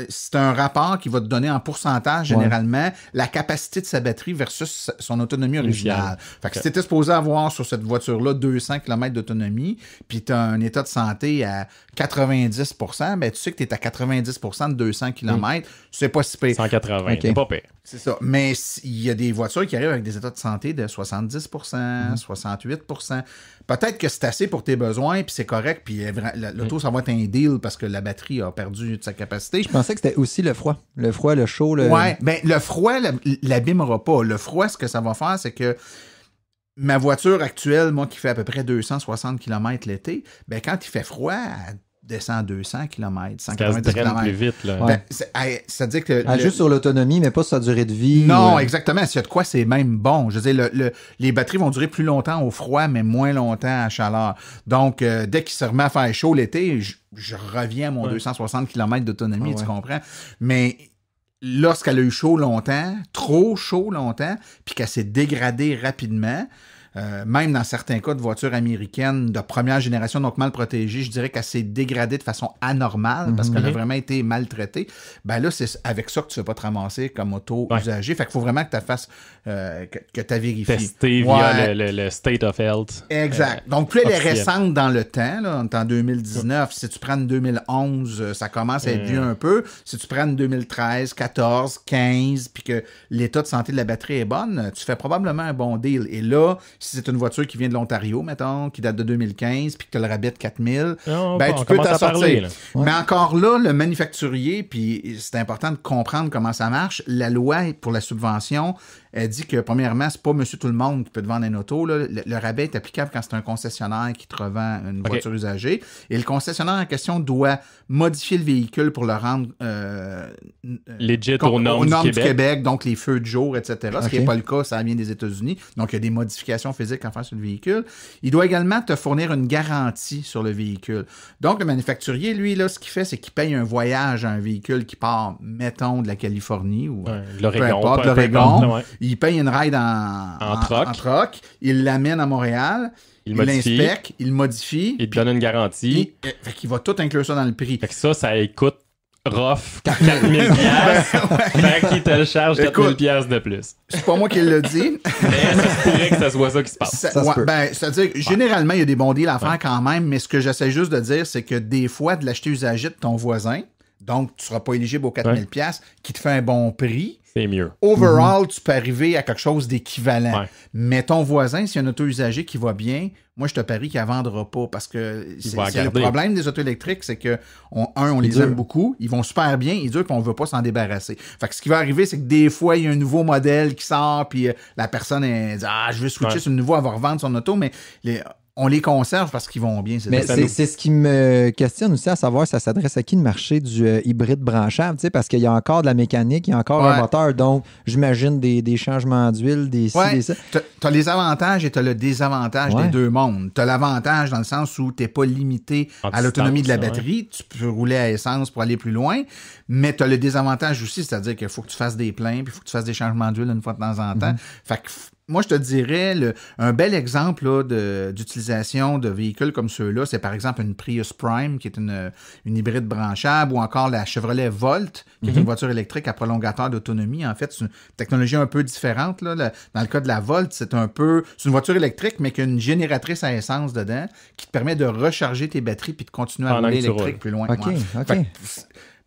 [SPEAKER 2] c'est un rapport qui va te donner en pourcentage généralement la capacité de sa batterie versus son autonomie originale. Fait que si tu étais supposé avoir sur cette voiture-là 200 km d'autonomie, puis tu as un état de santé à 90%, tu sais que tu es à 90% de 200 km, c'est pas si pire.
[SPEAKER 3] 180, c'est pas pire.
[SPEAKER 2] C'est ça. Mais il y a des voitures qui arrivent avec des états de santé de 70%, 68%. Peut-être que c'est assez pour tes besoins, puis c'est correct, puis l'auto, ça va être un deal parce que la batterie a perdu de sa capacité.
[SPEAKER 4] Je pensais que c'était aussi le froid. Le froid, le chaud.
[SPEAKER 2] Ouais, le froid l'abîmera pas. Le froid, ce que ça va faire, c'est que ma voiture actuelle, moi, qui fait à peu près 260 km l'été, quand il fait froid, elle descend 200 km, 190 km.
[SPEAKER 3] Plus vite, là.
[SPEAKER 2] Ça dit que...
[SPEAKER 4] juste sur l'autonomie, mais pas sur sa durée de vie.
[SPEAKER 2] Non, exactement. S'il y a de quoi, c'est même bon. Je veux dire, les batteries vont durer plus longtemps au froid, mais moins longtemps à chaleur. Donc, dès qu'il se remet à faire chaud l'été, je reviens à mon 260 km d'autonomie, tu comprends? Mais lorsqu'elle a eu chaud longtemps, trop chaud longtemps, puis qu'elle s'est dégradée rapidement, même dans certains cas de voitures américaines de première génération, donc mal protégées, je dirais qu'elle s'est dégradée de façon anormale parce qu'elle a vraiment été maltraitée. Là, c'est avec ça que tu ne vas pas te ramasser comme auto usagé. Fait qu'il faut vraiment que tu fasses, que tu vérifies.
[SPEAKER 3] Tester via le State of Health.
[SPEAKER 2] Exact. Donc, plus elle est récente dans le temps, là, on est en 2019. Si tu prends une 2011, ça commence à être vieux un peu. Si tu prends une 2013, 14, 15, puis que l'état de santé de la batterie est bonne, tu fais probablement un bon deal. Et là, si c'est une voiture qui vient de l'Ontario, mettons, qui date de 2015, puis que tu as le rabais de 4000, tu peux t'en sortir. Mais encore là, le manufacturier, puis c'est important de comprendre comment ça marche, la loi pour la subvention, elle dit que, premièrement, c'est pas monsieur tout le monde qui peut te vendre une auto. Là. Le rabais est applicable quand c'est un concessionnaire qui te revend une voiture usagée. Et le concessionnaire en question doit modifier le véhicule pour le rendre
[SPEAKER 3] legit aux normes du
[SPEAKER 2] Québec, donc les feux de jour, etc. Ce qui n'est pas le cas, ça vient des États-Unis. Donc, il y a des modifications physiques à faire sur le véhicule. Il doit également te fournir une garantie sur le véhicule. Donc, le manufacturier, lui, là, ce qu'il fait, c'est qu'il paye un voyage à un véhicule qui part, mettons, de la Californie ou
[SPEAKER 3] de
[SPEAKER 2] l'Oregon. Il paye une ride en troc. Il l'amène à Montréal. Il l'inspecte. Il le modifie.
[SPEAKER 3] Il te donne une garantie.
[SPEAKER 2] Fait qu'il va tout inclure ça dans le prix.
[SPEAKER 3] Fait que ça coûte rough 4000 pièces. Fait qu'il te le charge 4000 pièces de plus.
[SPEAKER 2] C'est pas moi qui le dis.
[SPEAKER 3] Mais ça se pourrait que ça soit ça qui se passe.
[SPEAKER 2] C'est-à-dire, généralement, il y a des bons deals à faire quand même, mais ce que j'essaie juste de dire, c'est que des fois, de l'acheter usagé de ton voisin, donc tu seras pas éligible aux 4000 pièces, qui te fait un bon prix.
[SPEAKER 3] C'est mieux.
[SPEAKER 2] Overall, tu peux arriver à quelque chose d'équivalent. Mais ton voisin, s'il y a un auto usagé qui va bien, moi, je te parie qu'il ne vendra pas parce que c'est le problème des autos électriques, c'est que, on les aime beaucoup, ils vont super bien, ils durent, puis on ne veut pas s'en débarrasser. Fait que ce qui va arriver, c'est que des fois, il y a un nouveau modèle qui sort, puis la personne dit « je veux switcher sur le nouveau, elle va revendre son auto », mais on les conserve parce qu'ils vont bien.
[SPEAKER 4] Mais c'est ce qui me questionne aussi, à savoir ça s'adresse à qui le marché du hybride branchable, parce qu'il y a encore de la mécanique, il y a encore un moteur, donc j'imagine des changements d'huile, des ci, des ça.
[SPEAKER 2] Tu as les avantages et tu as le désavantage des deux mondes. Tu as l'avantage dans le sens où tu n'es pas limité à l'autonomie de la batterie, tu peux rouler à essence pour aller plus loin, mais tu as le désavantage aussi, c'est-à-dire qu'il faut que tu fasses des pleins, puis il faut que tu fasses des changements d'huile une fois de temps en temps. Fait que moi, je te dirais, un bel exemple là, d'utilisation de véhicules comme ceux-là, c'est par exemple une Prius Prime, qui est une hybride branchable, ou encore la Chevrolet Volt, qui est une voiture électrique à prolongateur d'autonomie. En fait, c'est une technologie un peu différente. Là. Dans le cas de la Volt, c'est une voiture électrique, mais qui a une génératrice à essence dedans, qui te permet de recharger tes batteries puis de continuer à rouler électrique plus loin.
[SPEAKER 4] OK.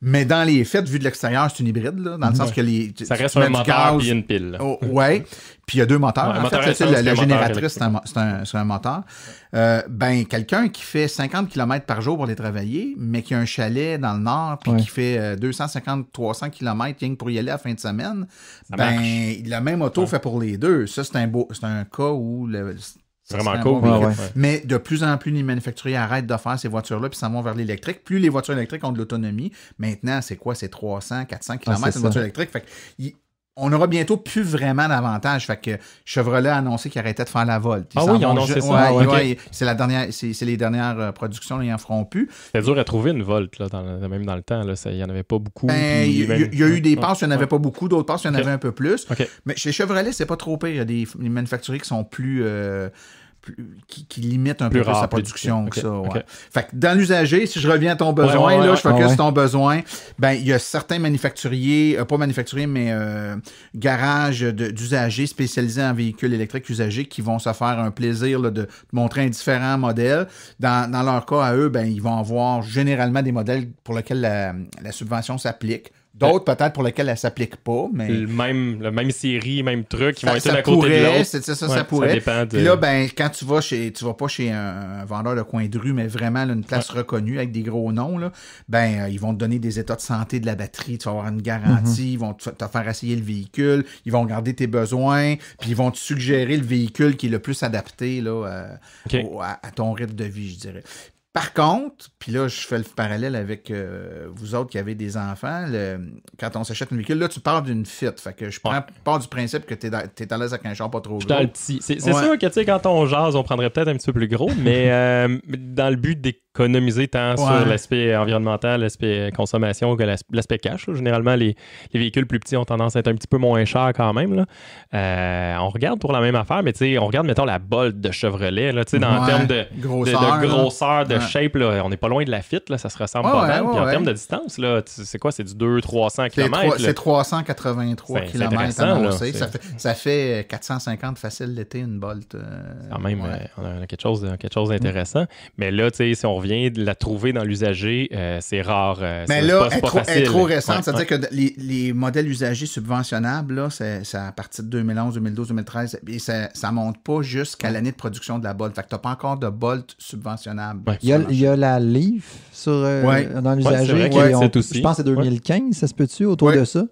[SPEAKER 2] Mais dans les faits, vu de l'extérieur, c'est une hybride, là, dans le sens que
[SPEAKER 3] ça reste un moteur et une pile.
[SPEAKER 2] Oui, puis il y a deux moteurs. En fait, la génératrice, c'est un moteur. Quelqu'un qui fait 50 km par jour pour aller travailler, mais qui a un chalet dans le nord, puis qui fait 250-300 km rien que pour y aller à la fin de semaine, la même auto fait pour les deux. Ça, c'est un cas où...
[SPEAKER 3] C'est vraiment cool.
[SPEAKER 2] Mais de plus en plus, les manufacturiers arrêtent de faire ces voitures-là puis s'en vont vers l'électrique. Plus les voitures électriques ont de l'autonomie, maintenant, c'est quoi? C'est 300, 400 km une voiture électrique. Fait que, on n'aura bientôt plus vraiment d'avantage. Fait que Chevrolet a annoncé qu'il arrêtait de faire la Volt.
[SPEAKER 3] Ils ont annoncé ça?
[SPEAKER 2] C'est les dernières productions, là, ils n'en feront plus.
[SPEAKER 3] C'est dur à trouver une Volt, là, même dans le temps. Il n'y en avait pas beaucoup.
[SPEAKER 2] Il y a eu des passes, il n'y en avait pas beaucoup. D'autres passes, il y en avait un peu plus. Mais chez Chevrolet, c'est pas trop pire. Il y a des manufacturiers qui sont plus qui limite un peu plus sa production que ça. Ouais. Fait que dans l'usager, si je reviens à ton besoin, je focus sur ton besoin, il y a certains manufacturiers, pas manufacturiers, mais garages d'usagers spécialisés en véhicules électriques usagés qui vont se faire un plaisir là, de montrer un différent modèle. Dans leur cas, à eux, ils vont avoir généralement des modèles pour lesquels la subvention s'applique. D'autres, peut-être, pour lesquels elle ne s'applique pas, mais...
[SPEAKER 3] La même série, même truc, qui vont être à côté de l'autre.
[SPEAKER 2] Ça pourrait. Ça dépend de... Puis là, quand tu vas pas chez un vendeur de coin de rue, mais vraiment là, une place reconnue avec des gros noms, là, ils vont te donner des états de santé de la batterie, tu vas avoir une garantie, ils vont te faire essayer le véhicule, ils vont regarder tes besoins, puis ils vont te suggérer le véhicule qui est le plus adapté là, à ton rythme de vie, je dirais. Par contre, puis là, je fais le parallèle avec vous autres qui avez des enfants, quand on s'achète un véhicule, là, tu pars d'une Fit. Fait que je pars du principe que t'es à l'aise avec un char pas trop gros.
[SPEAKER 3] Dans le petit. C'est sûr que, tu sais, quand on jase, on prendrait peut-être un petit peu plus gros, mais dans le but d'économiser tant sur l'aspect environnemental, l'aspect consommation que l'aspect cash. Là. Généralement, les véhicules plus petits ont tendance à être un petit peu moins chers quand même. Là. On regarde pour la même affaire, mais tu sais, on regarde, mettons, la Bolt de Chevrolet, là, en termes de grosseur, de shape, là, on n'est pas loin de la Fit, là, ça se ressemble pas mal. Puis en termes de distance, là, c'est quoi? C'est du 200-300 km?
[SPEAKER 2] C'est 383 km annoncé. Ça fait 450 facile l'été, une Bolt.
[SPEAKER 3] Quand même, on a quelque chose d'intéressant. Mais là, tu sais, si on revient de la trouver dans l'usager, c'est rare.
[SPEAKER 2] Mais là, elle est trop récente. C'est-à-dire que les modèles usagés subventionnables, là, c'est à partir de 2011, 2012, 2013, et ça monte pas jusqu'à l'année de production de la Bolt. Fait que tu n'as pas encore de Bolt subventionnable.
[SPEAKER 4] Il y a la Leaf dans l'usager. Je pense que c'est 2015, ça se peut-tu, autour de ça?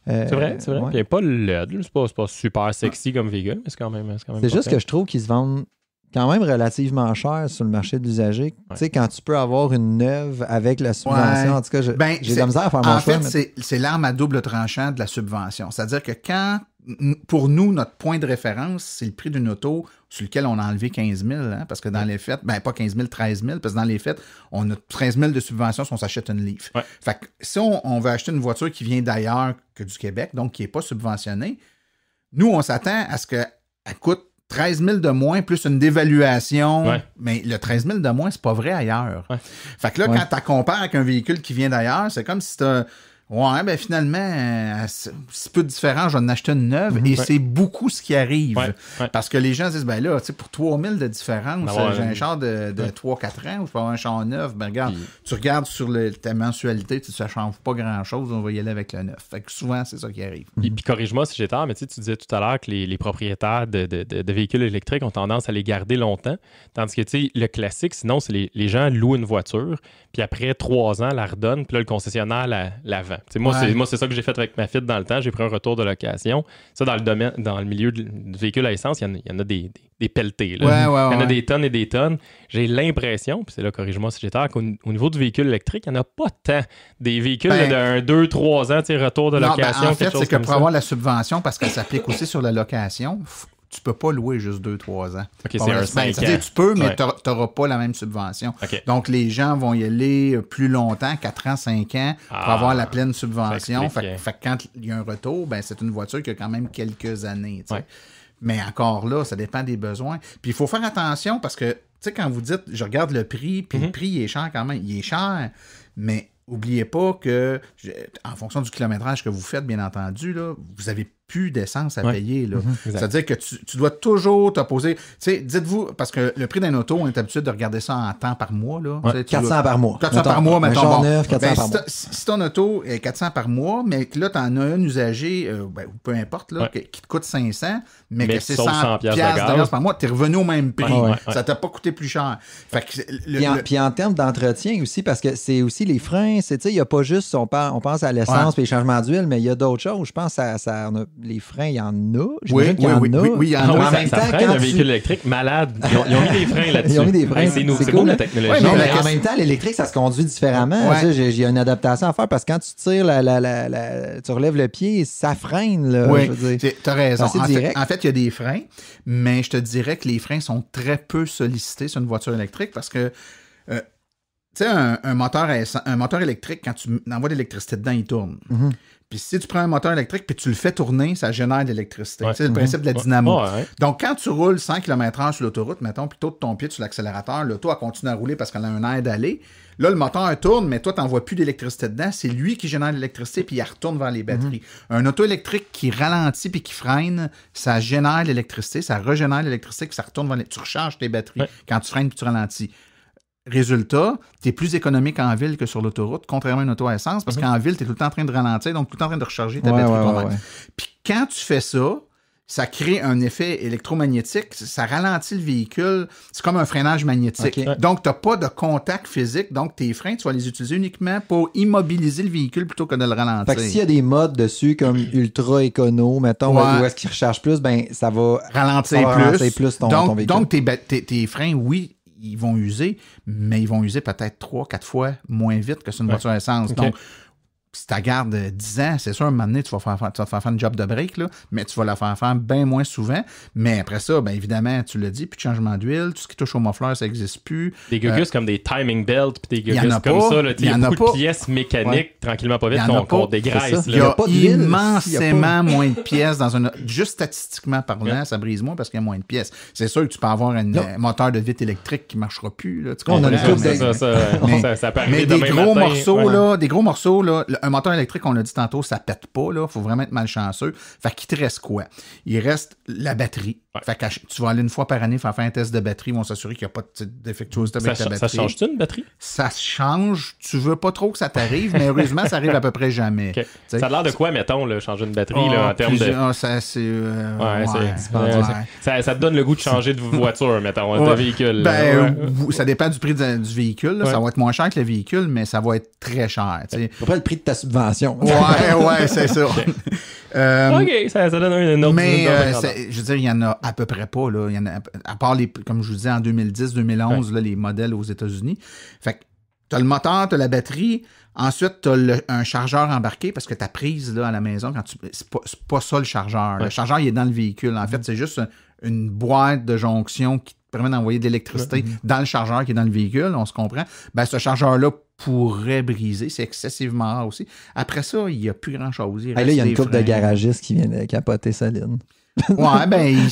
[SPEAKER 3] C'est vrai. Puis il n'y a pas le LED. C'est pas super sexy comme véhicule, mais c'est quand même
[SPEAKER 4] c'est juste que je trouve qu'ils se vendent quand même relativement cher sur le marché de l'usager. Tu sais, quand tu peux avoir une neuve avec la subvention, en tout cas, j'ai de la misère à faire mon choix.
[SPEAKER 2] En fait, c'est l'arme à double tranchant de la subvention. C'est-à-dire que pour nous, notre point de référence, c'est le prix d'une auto sur lequel on a enlevé 15 000, parce que dans les faits, pas 15 000, 13 000, parce que dans les faits, on a 13 000 de subvention si on s'achète une Leaf. Fait que si on veut acheter une voiture qui vient d'ailleurs que du Québec, donc qui n'est pas subventionnée, nous, on s'attend à ce qu'elle coûte 13 000 de moins plus une dévaluation. Mais le 13 000 de moins, c'est pas vrai ailleurs. Fait que là, quand tu compares avec un véhicule qui vient d'ailleurs, c'est comme si tu as... finalement, c'est peu différent, je vais en acheter une neuve et c'est beaucoup ce qui arrive. Parce que les gens disent, là, tu sais, pour 3 000 de différence, j'ai un char de 3-4 ans ou je peux avoir un char neuf. Regarde, tu regardes sur ta mensualité, ça ne change pas grand-chose, on va y aller avec le neuf. Fait que souvent, c'est ça qui arrive.
[SPEAKER 3] Puis corrige-moi si j'ai tort, mais tu disais tout à l'heure que les propriétaires de véhicules électriques ont tendance à les garder longtemps. Tandis que, tu sais, le classique, sinon, c'est les gens louent une voiture, puis après 3 ans, la redonnent, puis là, le concessionnaire la vend. Moi, c'est ça que j'ai fait avec ma Fit dans le temps. J'ai pris un retour de location. Ça, dans le milieu du véhicule à essence, il y en a des pelletés. Là. Il y en a des tonnes et des tonnes. J'ai l'impression, puis c'est là, corrige-moi si j'ai tort, qu'au niveau du véhicule électrique, il n'y en a pas tant. Des véhicules d'un 2-3 ans, retour de location.
[SPEAKER 2] En fait, c'est que pour avoir la subvention, parce qu'elle s'applique aussi sur la location, tu peux pas louer juste 2-3 ans.
[SPEAKER 3] OK, c'est un 5 ans.
[SPEAKER 2] Tu peux, mais tu n'auras pas la même subvention. Donc, les gens vont y aller plus longtemps, 4 ans, 5 ans, pour avoir la pleine subvention. Fait que quand il y a un retour, c'est une voiture qui a quand même quelques années. Mais encore là, ça dépend des besoins. Puis il faut faire attention parce que, tu sais, quand vous dites, je regarde le prix, puis le prix, il est cher quand même. Il est cher, mais n'oubliez pas que, en fonction du kilométrage que vous faites, bien entendu, là, vous avez plus d'essence à payer. Là. C'est-à-dire que tu dois toujours te poser... Tu sais, dites-vous, parce que le prix d'un auto, on est habitué de regarder ça en temps par mois. Là.
[SPEAKER 4] 400 par mois.
[SPEAKER 2] 400 par mois, mettons.
[SPEAKER 4] Bon, 400 par mois.
[SPEAKER 2] Si ton auto est 400 par mois, mais que là, tu en as un usagé, ou peu importe, là, qui te coûte 500, mais que c'est 100 piastres par mois, tu es revenu au même prix. Ça t'a pas coûté plus cher. Fait que
[SPEAKER 4] puis en termes d'entretien aussi, parce que c'est aussi les freins, il n'y a pas juste, on pense à l'essence et les changements d'huile, mais il y a d'autres choses. Je pense à les freins, il y en a.
[SPEAKER 2] Oui, il y en a.
[SPEAKER 3] En même temps, freine un véhicule électrique malade. Ils ont mis des freins là-dessus. Ils ont mis des freins. C'est cool la technologie.
[SPEAKER 4] Non, mais en même temps, l'électrique, ça se conduit différemment. J'ai une adaptation à faire parce que quand tu tires, tu relèves le pied, ça freine. Là,
[SPEAKER 2] oui, tu as raison. En fait, il y a des freins, mais je te dirais que les freins sont très peu sollicités sur une voiture électrique parce que tu sais, un moteur électrique, quand tu envoies de l'électricité dedans, il tourne. Puis si tu prends un moteur électrique puis tu le fais tourner, ça génère de l'électricité. C'est le principe de la dynamo. Donc, quand tu roules 100 km/h sur l'autoroute, mettons, puis tu ôtes ton pied sur l'accélérateur, l'auto a continué à rouler parce qu'elle a un air d'aller. Là, le moteur tourne, mais toi, tu n'envoies plus d'électricité dedans. C'est lui qui génère de l'électricité puis il retourne vers les batteries. Un auto électrique qui ralentit puis qui freine, ça génère l'électricité, ça régénère l'électricité puis ça retourne vers tu recharges tes batteries quand tu freines puis tu ralentis. Résultat, tu es plus économique en ville que sur l'autoroute, contrairement à une auto à essence, parce qu'en ville, tu es tout le temps en train de ralentir, donc tout le temps en train de recharger ta batterie. Puis quand tu fais ça, ça crée un effet électromagnétique, ça ralentit le véhicule, c'est comme un freinage magnétique. Donc, tu n'as pas de contact physique, donc tes freins, tu vas les utiliser uniquement pour immobiliser le véhicule plutôt que de le ralentir.
[SPEAKER 4] Fait que s'il y a des modes dessus, comme ultra écono, mettons, où est-ce qu'il recharge plus, ben ça va
[SPEAKER 2] ralentir plus ton véhicule. Donc, tes freins, oui, ils vont user, mais ils vont user peut-être 3-4 fois moins vite que sur une voiture à essence. Donc, si tu gardes 10 ans, c'est sûr, à un moment donné, tu vas te faire une job de break, là, mais tu vas la faire bien moins souvent. Mais après ça, bien évidemment, tu l'as dit, plus de changement d'huile, tout ce qui touche au muffleur, ça n'existe plus.
[SPEAKER 3] Des gugus comme des timing belts, puis des gugus comme ça. Il y a beaucoup de pièces mécaniques, tranquillement pas vite, qu'on dégraisse.
[SPEAKER 2] Il y a immensément moins de pièces dans une... Juste statistiquement parlant, ça brise moins parce qu'il y a moins de pièces. C'est sûr que tu peux avoir un moteur de vitre électrique qui ne marchera plus. Là,
[SPEAKER 3] on a ça peut arriver
[SPEAKER 2] mais des gros morceaux, là, un moteur électrique, on l'a dit tantôt, ça pète pas, là. Faut vraiment être malchanceux. Fait qu'il te reste quoi? Il reste la batterie. Fait que tu vas aller une fois par année faire un test de batterie. Ils vont s'assurer qu'il n'y a pas de défectuosité avec ta batterie.
[SPEAKER 3] Ça change-tu une batterie?
[SPEAKER 2] Ça change. Tu veux pas trop que ça t'arrive, mais heureusement, ça arrive à peu près jamais.
[SPEAKER 3] Ça a l'air de quoi, mettons, là, changer une batterie là, en termes de... Ça te donne le goût de changer de voiture, mettons, de véhicule.
[SPEAKER 2] Ça dépend du prix du véhicule. Là. Ça va être moins cher que le véhicule, mais ça va être très cher.
[SPEAKER 4] À peu près le prix de ta subvention.
[SPEAKER 2] Ouais, c'est ça.
[SPEAKER 3] Ça donne un autre...
[SPEAKER 2] Mais, je veux dire, il y en a à peu près pas. Là. Il y en a, à part, comme je vous disais, en 2010-2011, les modèles aux États-Unis. Fait que tu as le moteur, tu as la batterie. Ensuite, tu as un chargeur embarqué parce que ta prise là, à la maison, c'est pas ça le chargeur. Le chargeur, il est dans le véhicule. En fait, c'est juste une boîte de jonction qui te permet d'envoyer de l'électricité dans le chargeur qui est dans le véhicule. On se comprend. Ben, ce chargeur-là pourrait briser. C'est excessivement rare aussi. Après ça, il n'y a plus grand-chose.
[SPEAKER 4] Là, il y a une couple de garagistes qui viennent capoter Saline.
[SPEAKER 2] Ouais, ben ils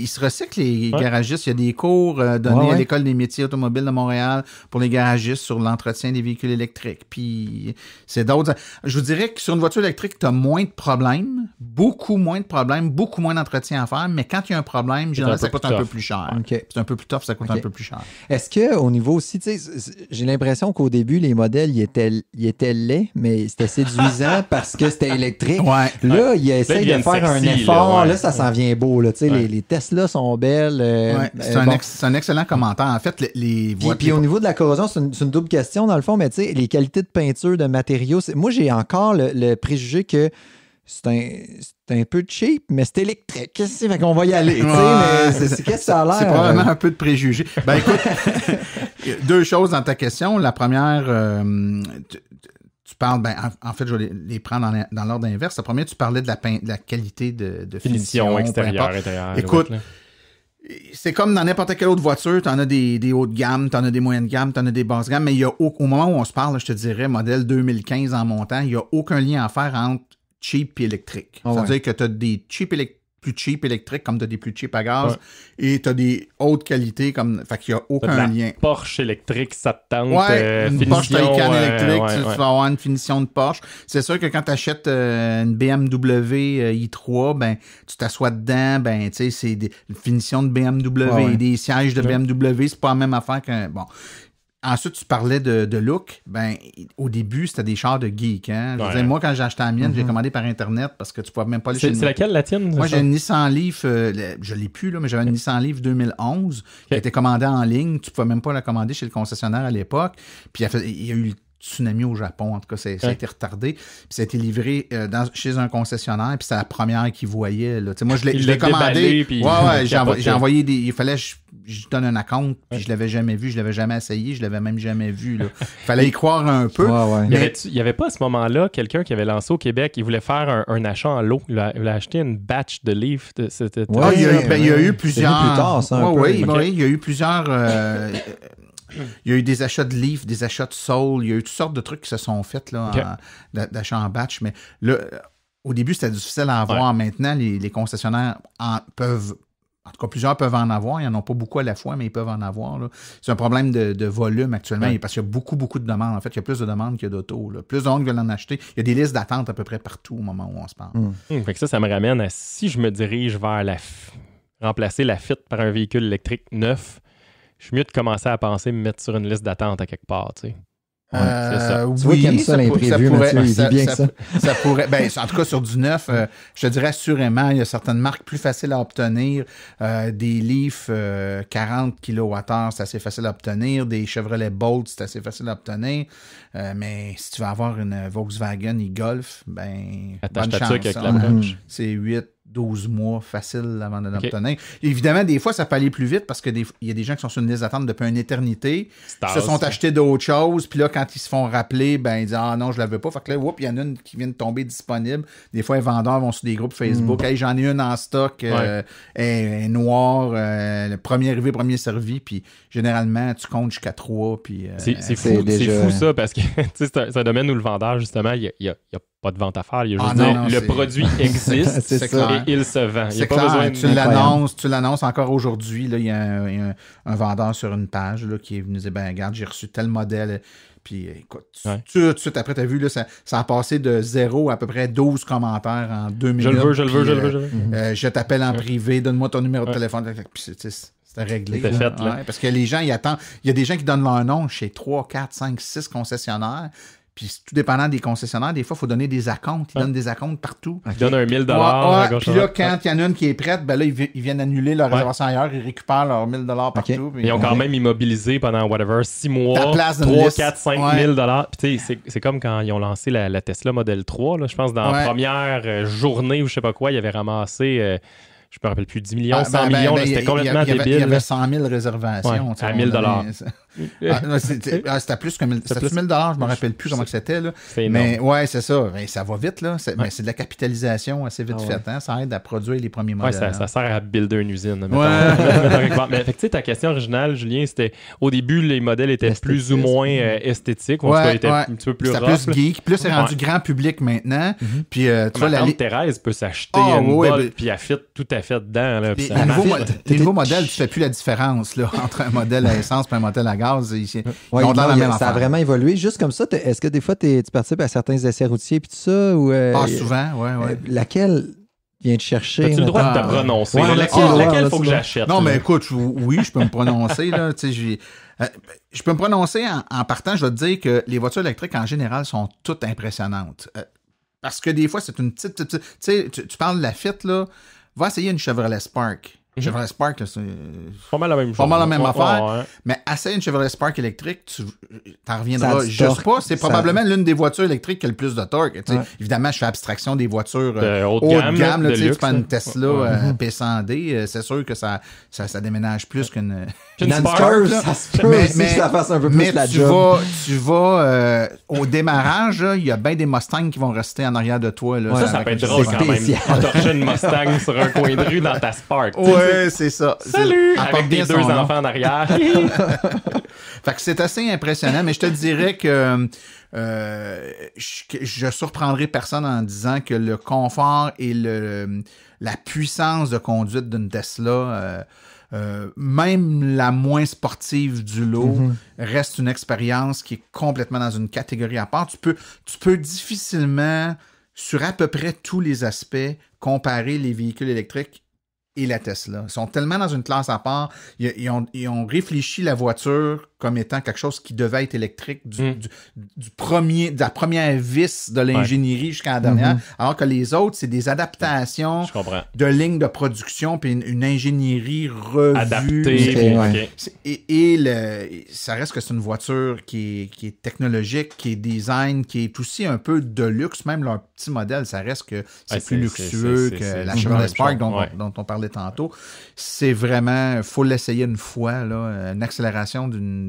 [SPEAKER 2] se recyclent, les garagistes. Il y a des cours donnés à l'École des métiers automobiles de Montréal pour les garagistes sur l'entretien des véhicules électriques. Puis c'est d'autres. Je vous dirais que sur une voiture électrique, tu as moins de problèmes, beaucoup moins d'entretien à faire, mais quand il y a un problème, généralement, ça coûte un peu plus cher. C'est un peu plus tough, ça coûte un peu plus cher.
[SPEAKER 4] Est-ce qu'au niveau aussi, tu sais, j'ai l'impression qu'au début, les modèles, ils étaient laids, mais c'était séduisant parce que c'était électrique. Là, ils essayent de faire un effort. Là, ça s'en vient beau. Là. Les Tesla sont belles.
[SPEAKER 2] C'est un excellent commentaire. En fait,
[SPEAKER 4] Puis au niveau de la corrosion, c'est une double question dans le fond, mais tu sais, les qualités de peinture, de matériaux, moi, j'ai encore le préjugé que c'est un peu cheap, mais c'est électrique. Fait qu'on va y aller. Mais qu'est-ce que ça a l'air?
[SPEAKER 2] C'est probablement un peu de préjugé. Ben écoute, deux choses dans ta question. La première, tu parles, en fait, je vais les prendre dans l'ordre inverse. La première, tu parlais de la qualité de finition
[SPEAKER 3] extérieure, intérieure.
[SPEAKER 2] Écoute, c'est comme dans n'importe quelle autre voiture, tu en as des hauts de gamme, tu en as des moyennes de gamme, tu en as des basses gammes, mais il y a au moment où on se parle, je te dirais, modèle 2015 en montant, il n'y a aucun lien à faire entre cheap et électrique. C'est-à-dire que tu as des cheap plus cheap électriques comme tu as des plus cheap à gaz et tu as des hautes qualités comme fait qu'il n'y a aucun lien.
[SPEAKER 3] Porsche électrique, ça te tente.
[SPEAKER 2] Une Porsche Taycan électrique, tu vas avoir une finition de Porsche. C'est sûr que quand tu achètes une BMW i3, ben tu t'assois dedans, ben tu sais c'est une finition de BMW, des sièges de BMW, c'est pas la même affaire qu'un bon. Ensuite, tu parlais de look. Ben, au début, c'était des chars de geek. Hein? Je veux dire, moi, quand j'ai acheté la mienne, j'ai commandé par Internet parce que tu pouvais même pas aller chez
[SPEAKER 3] C'est laquelle, la tienne?
[SPEAKER 2] Moi, j'ai une Nissan Leaf, je l'ai plus, là, mais j'avais une Nissan Leaf 2011 qui a été commandée en ligne. Tu pouvais même pas la commander chez le concessionnaire à l'époque. Puis il y a eu le tsunami au Japon. En tout cas, ça a été retardé. Puis ça a été livré chez un concessionnaire. Puis c'est la première qu'ils voyaient. Là. Moi, je l'ai commandé. J'ai envoyé des... Il fallait... Je donne un account, puis je l'avais jamais vu, je l'avais jamais essayé, je l'avais même jamais vu. Il fallait y croire un peu.
[SPEAKER 3] Il y avait pas à ce moment-là quelqu'un qui avait lancé au Québec, il voulait faire un achat en lot. Il a acheté une batch de Leaf.
[SPEAKER 2] Il y a eu plusieurs...
[SPEAKER 4] plus tard, ça,
[SPEAKER 2] il y a eu plusieurs... il y a eu des achats de Leaf, des achats de Soul, il y a eu toutes sortes de trucs qui se sont faits là, d'achats en batch, mais là, au début, c'était difficile à avoir. Maintenant, les concessionnaires peuvent... En tout cas, plusieurs peuvent en avoir. Ils n'en ont pas beaucoup à la fois, mais ils peuvent en avoir. Là. C'est un problème de volume actuellement parce qu'il y a beaucoup de demandes. En fait, il y a plus de demandes qu'il y a d'autos. Plus de gens qui veulent en acheter. Il y a des listes d'attente à peu près partout au moment où on se parle.
[SPEAKER 3] Fait que ça me ramène à si je me dirige vers remplacer la Fit par un véhicule électrique neuf, je suis mieux de commencer à penser me mettre sur une liste d'attente à quelque part, tu sais.
[SPEAKER 4] C'est ça. Tu vois qu'il aime ça l'imprévu, Mathieu, il dit bien ça.
[SPEAKER 2] Ça pourrait, en tout cas sur du neuf, je te dirais assurément, il y a certaines marques plus faciles à obtenir. Des Leaf 40 kWh, c'est assez facile à obtenir. Des Chevrolet Bolt, c'est assez facile à obtenir. Mais si tu veux avoir une Volkswagen e-Golf, bonne chance. Avec c'est 12 mois facile avant de l'obtenir. Évidemment, des fois, ça peut aller plus vite parce qu'il y a des gens qui sont sur une liste d'attente depuis une éternité, qui se sont achetés d'autres choses, puis là, quand ils se font rappeler, ils disent « Ah non, je la veux pas ». Fait que là, il y en a une qui vient de tomber disponible. Des fois, les vendeurs vont sur des groupes Facebook. « Hey, j'en ai une en stock, elle est noire, le premier arrivé, premier servi », puis généralement, tu comptes jusqu'à 3. Puis
[SPEAKER 3] c'est fou ça, parce que c'est un domaine où le vendeur, justement, il y a pas de vente à faire. Il y a juste le produit existe et il se vend. Il n'y a pas besoin de...
[SPEAKER 2] Tu l'annonces encore aujourd'hui. Là, il y a un vendeur sur une page là, qui est venu dire regarde, j'ai reçu tel modèle. Puis écoute, tout de suite après, tu as vu, là, ça a passé de 0 à peu près 12 commentaires en 2 minutes.
[SPEAKER 3] Je le veux.
[SPEAKER 2] Je t'appelle en privé, donne-moi ton numéro de téléphone. Puis c'était réglé.
[SPEAKER 3] C'était fait, là.
[SPEAKER 2] Parce que les gens, ils attendent. Il y a des gens qui donnent leur nom chez 3, 4, 5, 6 concessionnaires. Puis tout dépendant des concessionnaires, des fois, il faut donner des acomptes. Ils donnent des acomptes partout.
[SPEAKER 3] Ils donnent un 1000$.
[SPEAKER 2] Puis là, quand il y en a une qui est prête, là, ils viennent annuler leur réservation ailleurs. Ils récupèrent leurs 1000$ partout.
[SPEAKER 3] Ils ont quand même immobilisé pendant 6 mois, 3, 4, 5 000$. Puis tu sais, c'est comme quand ils ont lancé la Tesla Model 3. Là, je pense dans la première journée ou je sais pas quoi, ils avaient ramassé... je me rappelle plus, 10 millions, 100 millions, c'était complètement débile.
[SPEAKER 2] Il y avait 100 000 réservations.
[SPEAKER 3] À 1000$.
[SPEAKER 2] C'était plus que 1000$. C'était plus 1000$, je me rappelle plus comment c'était. Là. Mais ouais, c'est ça. Mais ça va vite, là. Mais c'est de la capitalisation assez vite faite. Hein? Ça aide à produire les premiers modèles.
[SPEAKER 3] Ouais, ça sert à builder une usine. Mais tu sais, ta question originale, Julien, c'était au début, les modèles étaient plus ou moins esthétiques. En tout cas, étaient un petit peu plus rough.
[SPEAKER 2] C'était plus geek. Plus c'est rendu grand public maintenant. Puis, tu vois,
[SPEAKER 3] la Thérèse peut s'acheter une botte, puis elle fit tout à fait dedans.
[SPEAKER 2] Les nouveaux modèles, tu fais plus la différence là, entre un modèle à essence et un modèle à gaz.
[SPEAKER 4] Ça a vraiment évolué. Juste comme ça, est-ce que des fois, tu participes à certains essais routiers et tout ça?
[SPEAKER 2] Souvent, oui.
[SPEAKER 4] Laquelle vient te chercher?
[SPEAKER 3] As-tu le droit de te prononcer? Laquelle faut que j'achète?
[SPEAKER 2] Non, mais écoute, oui, je peux me prononcer. Là, je peux me prononcer en partant, je vais te dire que les voitures électriques, en général, sont toutes impressionnantes. Parce que des fois, c'est une petite... Tu sais, tu parles de la Fit, là. Va essayer une Chevrolet Spark. Chevrolet Spark, c'est
[SPEAKER 3] pas mal la même chose.
[SPEAKER 2] Pas mal la même affaire. Mais essaye une Chevrolet Spark électrique, tu t'en reviendras juste pas. C'est probablement l'une des voitures électriques qui a le plus de torque. Évidemment, je fais abstraction des voitures haut de gamme. Là, tu prends une Tesla P100D, c'est sûr que ça déménage plus qu'une
[SPEAKER 4] Spark. Ça se peut aussi que ça fasse un peu plus la job.
[SPEAKER 2] Tu vas au démarrage, il y a bien des Mustangs qui vont rester en arrière de toi. Là,
[SPEAKER 3] ça peut être drôle quand même. Entorcher une Mustang sur un coin de rue dans ta Spark.
[SPEAKER 2] Ouais, c'est ça.
[SPEAKER 3] Salut! Avec tes 2 enfants en arrière.
[SPEAKER 2] Fait que c'est assez impressionnant, mais je te dirais que je surprendrai personne en disant que le confort et la puissance de conduite d'une Tesla, même la moins sportive du lot, reste une expérience qui est complètement dans une catégorie à part. Tu peux difficilement, sur à peu près tous les aspects, comparer les véhicules électriques et la Tesla. Ils sont tellement dans une classe à part. Ils ont réfléchi la voiture comme étant quelque chose qui devait être électrique de la première vis de l'ingénierie jusqu'à la dernière, alors que les autres, c'est des adaptations de lignes de production puis une ingénierie revue.
[SPEAKER 3] Adaptée.
[SPEAKER 2] Ça reste que c'est une voiture qui est technologique, qui est design, qui est aussi un peu de luxe. Même leur petit modèle, ça reste que c'est plus luxueux que la Chevrolet Spark dont on parlait tantôt. C'est vraiment, faut l'essayer une fois, là, une accélération d'une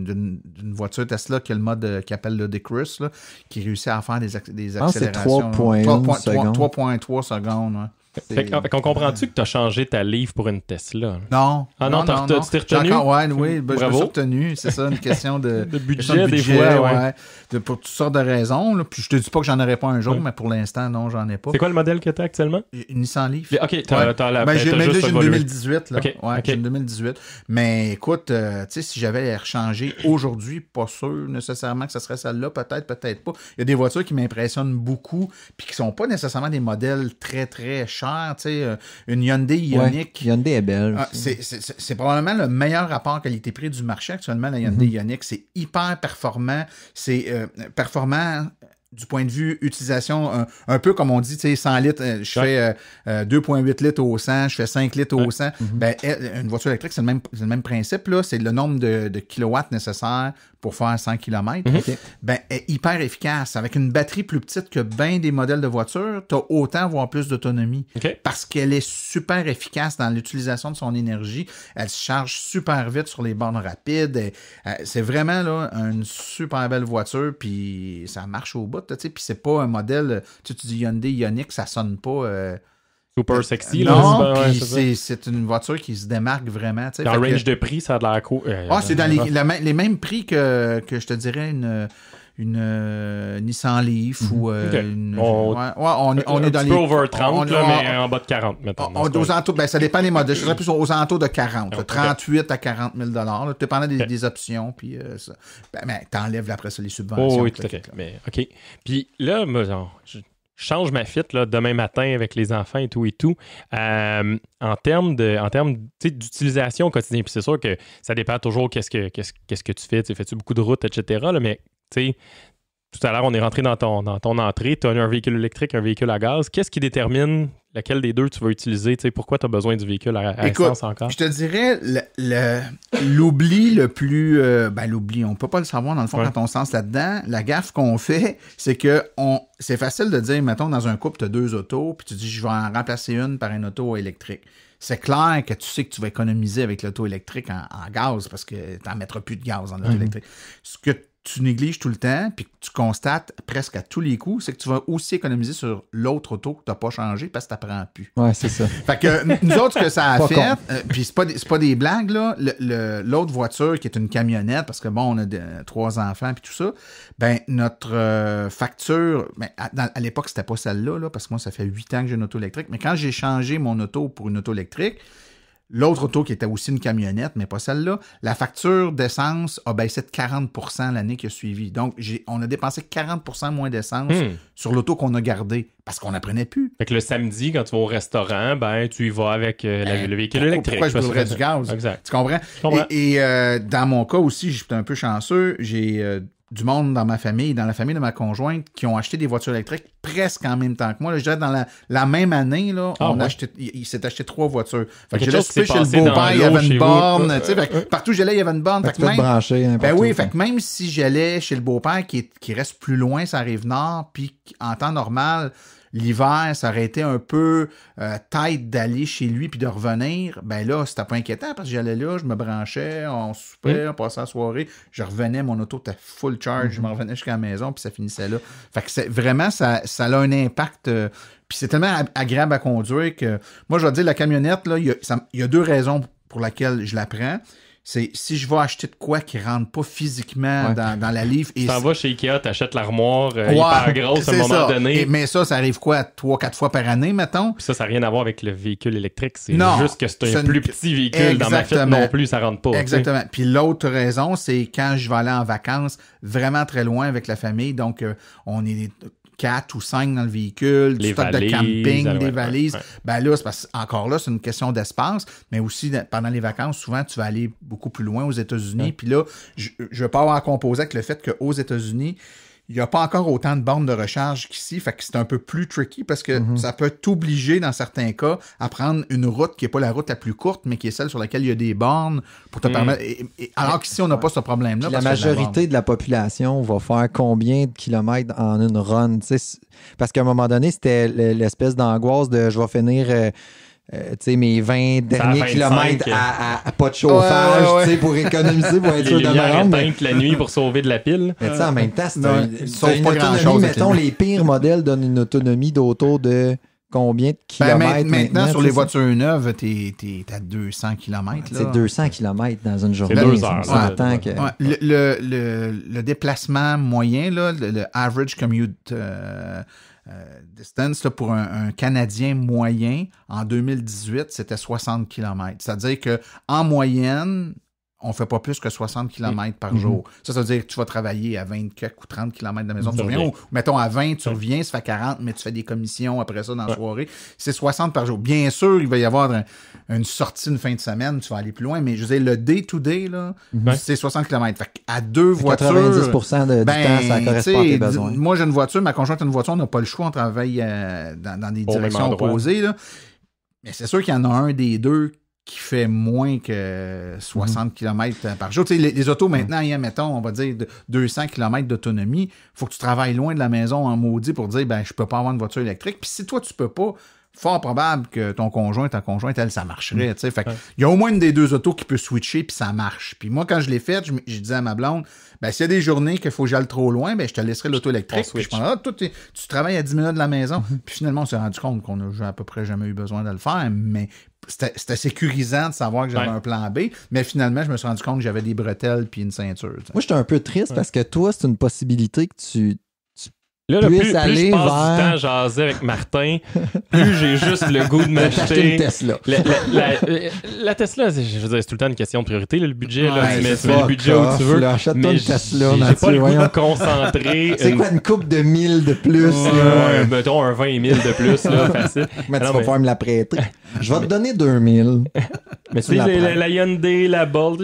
[SPEAKER 2] voiture Tesla qui a le mode qui appelle le Decrus, là, qui réussit à faire des accélérations.
[SPEAKER 4] C'est 3.3
[SPEAKER 2] secondes. Ouais.
[SPEAKER 3] Fait qu'on comprend-tu que tu as changé ta livre pour une Tesla?
[SPEAKER 2] Non.
[SPEAKER 3] Ah non, tu t'es retenu?
[SPEAKER 2] Oui, je me suis retenu. C'est ça, une question de
[SPEAKER 3] budget, des fois.
[SPEAKER 2] Pour toutes sortes de raisons. Là. Puis je te dis pas que j'en aurai pas un jour, mais pour l'instant, non, j'en ai pas.
[SPEAKER 3] C'est quoi le modèle que tu as actuellement?
[SPEAKER 2] Une Nissan Leaf.
[SPEAKER 3] OK, t'as la
[SPEAKER 2] j'ai une 2018. Là.
[SPEAKER 3] Okay.
[SPEAKER 2] J'ai une 2018. Mais écoute, tu sais, si j'avais à rechanger aujourd'hui, pas sûr nécessairement que ce serait celle-là. Peut-être pas. Il y a des voitures qui m'impressionnent beaucoup puis qui sont pas nécessairement des modèles très, très chers. Une Hyundai Ioniq.
[SPEAKER 4] Hyundai est belle.
[SPEAKER 2] C'est probablement le meilleur rapport qualité-prix du marché actuellement, la Hyundai Ioniq. C'est hyper performant. C'est performant du point de vue utilisation, un peu comme on dit, tu sais, 100 litres, je fais 2,8 litres au 100, je fais 5 litres au 100. Ben, une voiture électrique, c'est le même principe, là. C'est le nombre de kilowatts nécessaires pour faire 100 km. Ben, est hyper efficace. Avec une batterie plus petite que bien des modèles de voitures, tu as autant, voire plus d'autonomie. Parce qu'elle est super efficace dans l'utilisation de son énergie. Elle se charge super vite sur les bornes rapides. C'est vraiment là, une super belle voiture, puis ça marche au bout. Puis c'est pas un modèle, tu dis Hyundai Ioniq, ça sonne pas...
[SPEAKER 3] super sexy.
[SPEAKER 2] Non, c'est une voiture qui se démarque vraiment.
[SPEAKER 3] Dans le range de prix, ça a de l'air cool.
[SPEAKER 2] C'est dans les mêmes prix que je te dirais une Nissan Leaf ou une... on est dans les...
[SPEAKER 3] over 30, mais en bas de 40, mettons.
[SPEAKER 2] Ça dépend des modèles. Je dirais plus aux alentours de 40. 38 à 40 000 $, dépendant des options. Puis ça. T'enlèves après ça les subventions.
[SPEAKER 3] Oui, tout à fait. Mais, OK. Puis là, je change ma fit là, demain matin avec les enfants et tout. En termes d'utilisation au quotidien, puis c'est sûr que ça dépend toujours qu'est-ce que tu fais. Fais-tu beaucoup de routes, etc. Là, mais tout à l'heure, on est rentré dans ton entrée. Tu as un véhicule électrique, un véhicule à gaz. Qu'est-ce qui détermine laquelle des deux tu vas utiliser? Pourquoi tu as besoin du véhicule à essence encore?
[SPEAKER 2] Je te dirais, l'oubli le plus... l'oubli, on peut pas le savoir dans le fond quand on se lance là-dedans. La gaffe qu'on fait, c'est que c'est facile de dire, mettons, dans un couple, tu as 2 autos, puis tu dis, je vais en remplacer une par une auto électrique. C'est clair que tu sais que tu vas économiser avec l'auto électrique en gaz parce que tu n'en mettras plus de gaz dans l'auto électrique. Ce que tu négliges tout le temps, puis que tu constates presque à tous les coups, c'est que tu vas aussi économiser sur l'autre auto que tu n'as pas changé parce que tu n'apprends plus.
[SPEAKER 4] Ouais, c'est ça.
[SPEAKER 2] Fait que nous autres, ce que ça a fait, puis c'est pas des blagues, là, l'autre voiture qui est une camionnette, parce que bon, on a 3 enfants puis tout ça, ben notre facture, à l'époque, c'était pas celle-là, là, parce que moi, ça fait 8 ans que j'ai une auto électrique, mais quand j'ai changé mon auto pour une auto électrique, l'autre auto qui était aussi une camionnette, mais pas celle-là, la facture d'essence a baissé de 40% l'année qui a suivi. Donc, on a dépensé 40% moins d'essence sur l'auto qu'on a gardée parce qu'on n'apprenait plus.
[SPEAKER 3] Fait que le samedi, quand tu vas au restaurant, tu y vas avec le véhicule électrique.
[SPEAKER 2] Pourquoi je brûlerais du gaz?
[SPEAKER 3] Exact.
[SPEAKER 2] Tu comprends? Et dans mon cas aussi, j'étais un peu chanceux. J'ai du monde dans ma famille, dans la famille de ma conjointe, qui ont acheté des voitures électriques presque en même temps que moi. Là, je dirais dans la même année, là, il s'est acheté 3 voitures. Fait que j'ai laissé chez le beau-père, il y avait une borne. Partout où j'allais, il y avait une borne.
[SPEAKER 4] Fait que
[SPEAKER 2] fait que même si j'allais chez le beau-père qui reste plus loin, ça arrive nord, puis en temps normal, l'hiver, ça aurait été un peu tête d'aller chez lui puis de revenir. Ben là, c'était pas inquiétant parce que j'allais là, je me branchais, on soupait, on passait la soirée, je revenais, mon auto était full charge, je m'en revenais jusqu'à la maison puis ça finissait là. Fait que vraiment, ça a un impact. Puis c'est tellement agréable à conduire que moi, je vais te dire, la camionnette, là, il y a 2 raisons pour lesquelles je la prends. c'est si je vais acheter de quoi qui rentre pas physiquement dans la livre.
[SPEAKER 3] Tu t'en vas chez Ikea, t'achètes l'armoire hyper grosse à un moment donné.
[SPEAKER 2] Mais ça arrive quoi, 3-4 fois par année, mettons?
[SPEAKER 3] Puis ça n'a rien à voir avec le véhicule électrique. C'est
[SPEAKER 2] non,
[SPEAKER 3] juste que c'est un plus petit véhicule. Dans ma fête non plus, ça rentre pas.
[SPEAKER 2] Exactement. Puis l'autre raison, c'est quand je vais aller en vacances vraiment très loin avec la famille. Donc, on est 4 ou 5 dans le véhicule, du stock de camping, des valises. Ben là, c'est parce encore là, c'est une question d'espace, mais aussi pendant les vacances, souvent, tu vas aller beaucoup plus loin aux États-Unis. Puis là, je vais pas avoir à composer avec le fait qu'aux États-Unis, il n'y a pas encore autant de bornes de recharge qu'ici, fait que c'est un peu plus tricky parce que ça peut t'obliger, dans certains cas, à prendre une route qui n'est pas la route la plus courte, mais qui est celle sur laquelle il y a des bornes pour te permettre... alors qu'ici, on n'a pas ce problème-là.
[SPEAKER 4] La majorité de la population va faire combien de kilomètres en une run? Parce qu'à un moment donné, c'était l'espèce d'angoisse de je vais finir... mes 20 derniers kilomètres à pas de chauffage, pour économiser, pour être sûr de me rendre.
[SPEAKER 3] La nuit pour sauver de la pile.
[SPEAKER 4] Mais en même temps, c'est une autonomie. Mettons, les pires modèles donnent une autonomie d'autour de combien de kilomètres?
[SPEAKER 2] Maintenant, sur les voitures neuves, t'es à 200 km.
[SPEAKER 4] C'est 200 km dans une journée.
[SPEAKER 3] C'est 2 heures.
[SPEAKER 2] Le déplacement moyen, là, le average commute... distance là, pour un Canadien moyen en 2018, c'était 60 km. C'est-à-dire qu'en moyenne, on ne fait pas plus que 60 km par jour. Ça veut dire que tu vas travailler à 20 ou 30 km de la maison. Tu reviens, ou mettons à 20, tu reviens, ça fait 40, mais tu fais des commissions après ça dans la soirée. C'est 60 par jour. Bien sûr, il va y avoir une sortie une fin de semaine, tu vas aller plus loin, mais je veux dire, le day-to-day, là, c'est 60 km. Fait à deux voitures...
[SPEAKER 4] 90% du temps, ça correspond à tes besoins.
[SPEAKER 2] Moi, j'ai une voiture, ma conjointe a une voiture, on n'a pas le choix, on travaille dans des directions opposées. Là. Mais c'est sûr qu'il y en a un des deux qui fait moins que 60 km par jour. Tu sais, les autos, maintenant, mettons, on va dire 200 km d'autonomie. Il faut que tu travailles loin de la maison en maudit pour dire, je peux pas avoir une voiture électrique. Puis si toi, tu peux pas, fort probable que ton conjoint, ta conjointe, elle, ça marcherait. Tu sais. Fait il y a au moins une des deux autos qui peut switcher, puis ça marche. Puis moi, quand je l'ai fait, je disais à ma blonde, s'il y a des journées qu'il faut que j'aille trop loin, je te laisserai l'auto électrique. Puis je pense, tu travailles à 10 minutes de la maison. Puis finalement, on s'est rendu compte qu'on n'a à peu près jamais eu besoin de le faire, mais c'était sécurisant de savoir que j'avais un plan B, mais finalement, je me suis rendu compte que j'avais des bretelles puis une ceinture. T'sais.
[SPEAKER 4] Moi, j'étais un peu triste parce que toi, c'est une possibilité que tu
[SPEAKER 3] là, plus je passe du temps à jaser avec Martin, plus j'ai juste le goût de m'acheter
[SPEAKER 4] une Tesla.
[SPEAKER 3] La Tesla, je veux dire, c'est tout le temps une question de priorité, le budget. Là, tu mets le budget où tu veux.
[SPEAKER 4] Achète-toi une Tesla.
[SPEAKER 3] J'ai pas le goût de concentrer.
[SPEAKER 4] C'est quoi une coupe de 1000 de plus?
[SPEAKER 3] Mettons un 20 000 de plus, là, facile.
[SPEAKER 4] Mais tu vas pouvoir me la prêter. Je vais te donner 2000.
[SPEAKER 3] Mais tu sais, la Hyundai, la Bolt,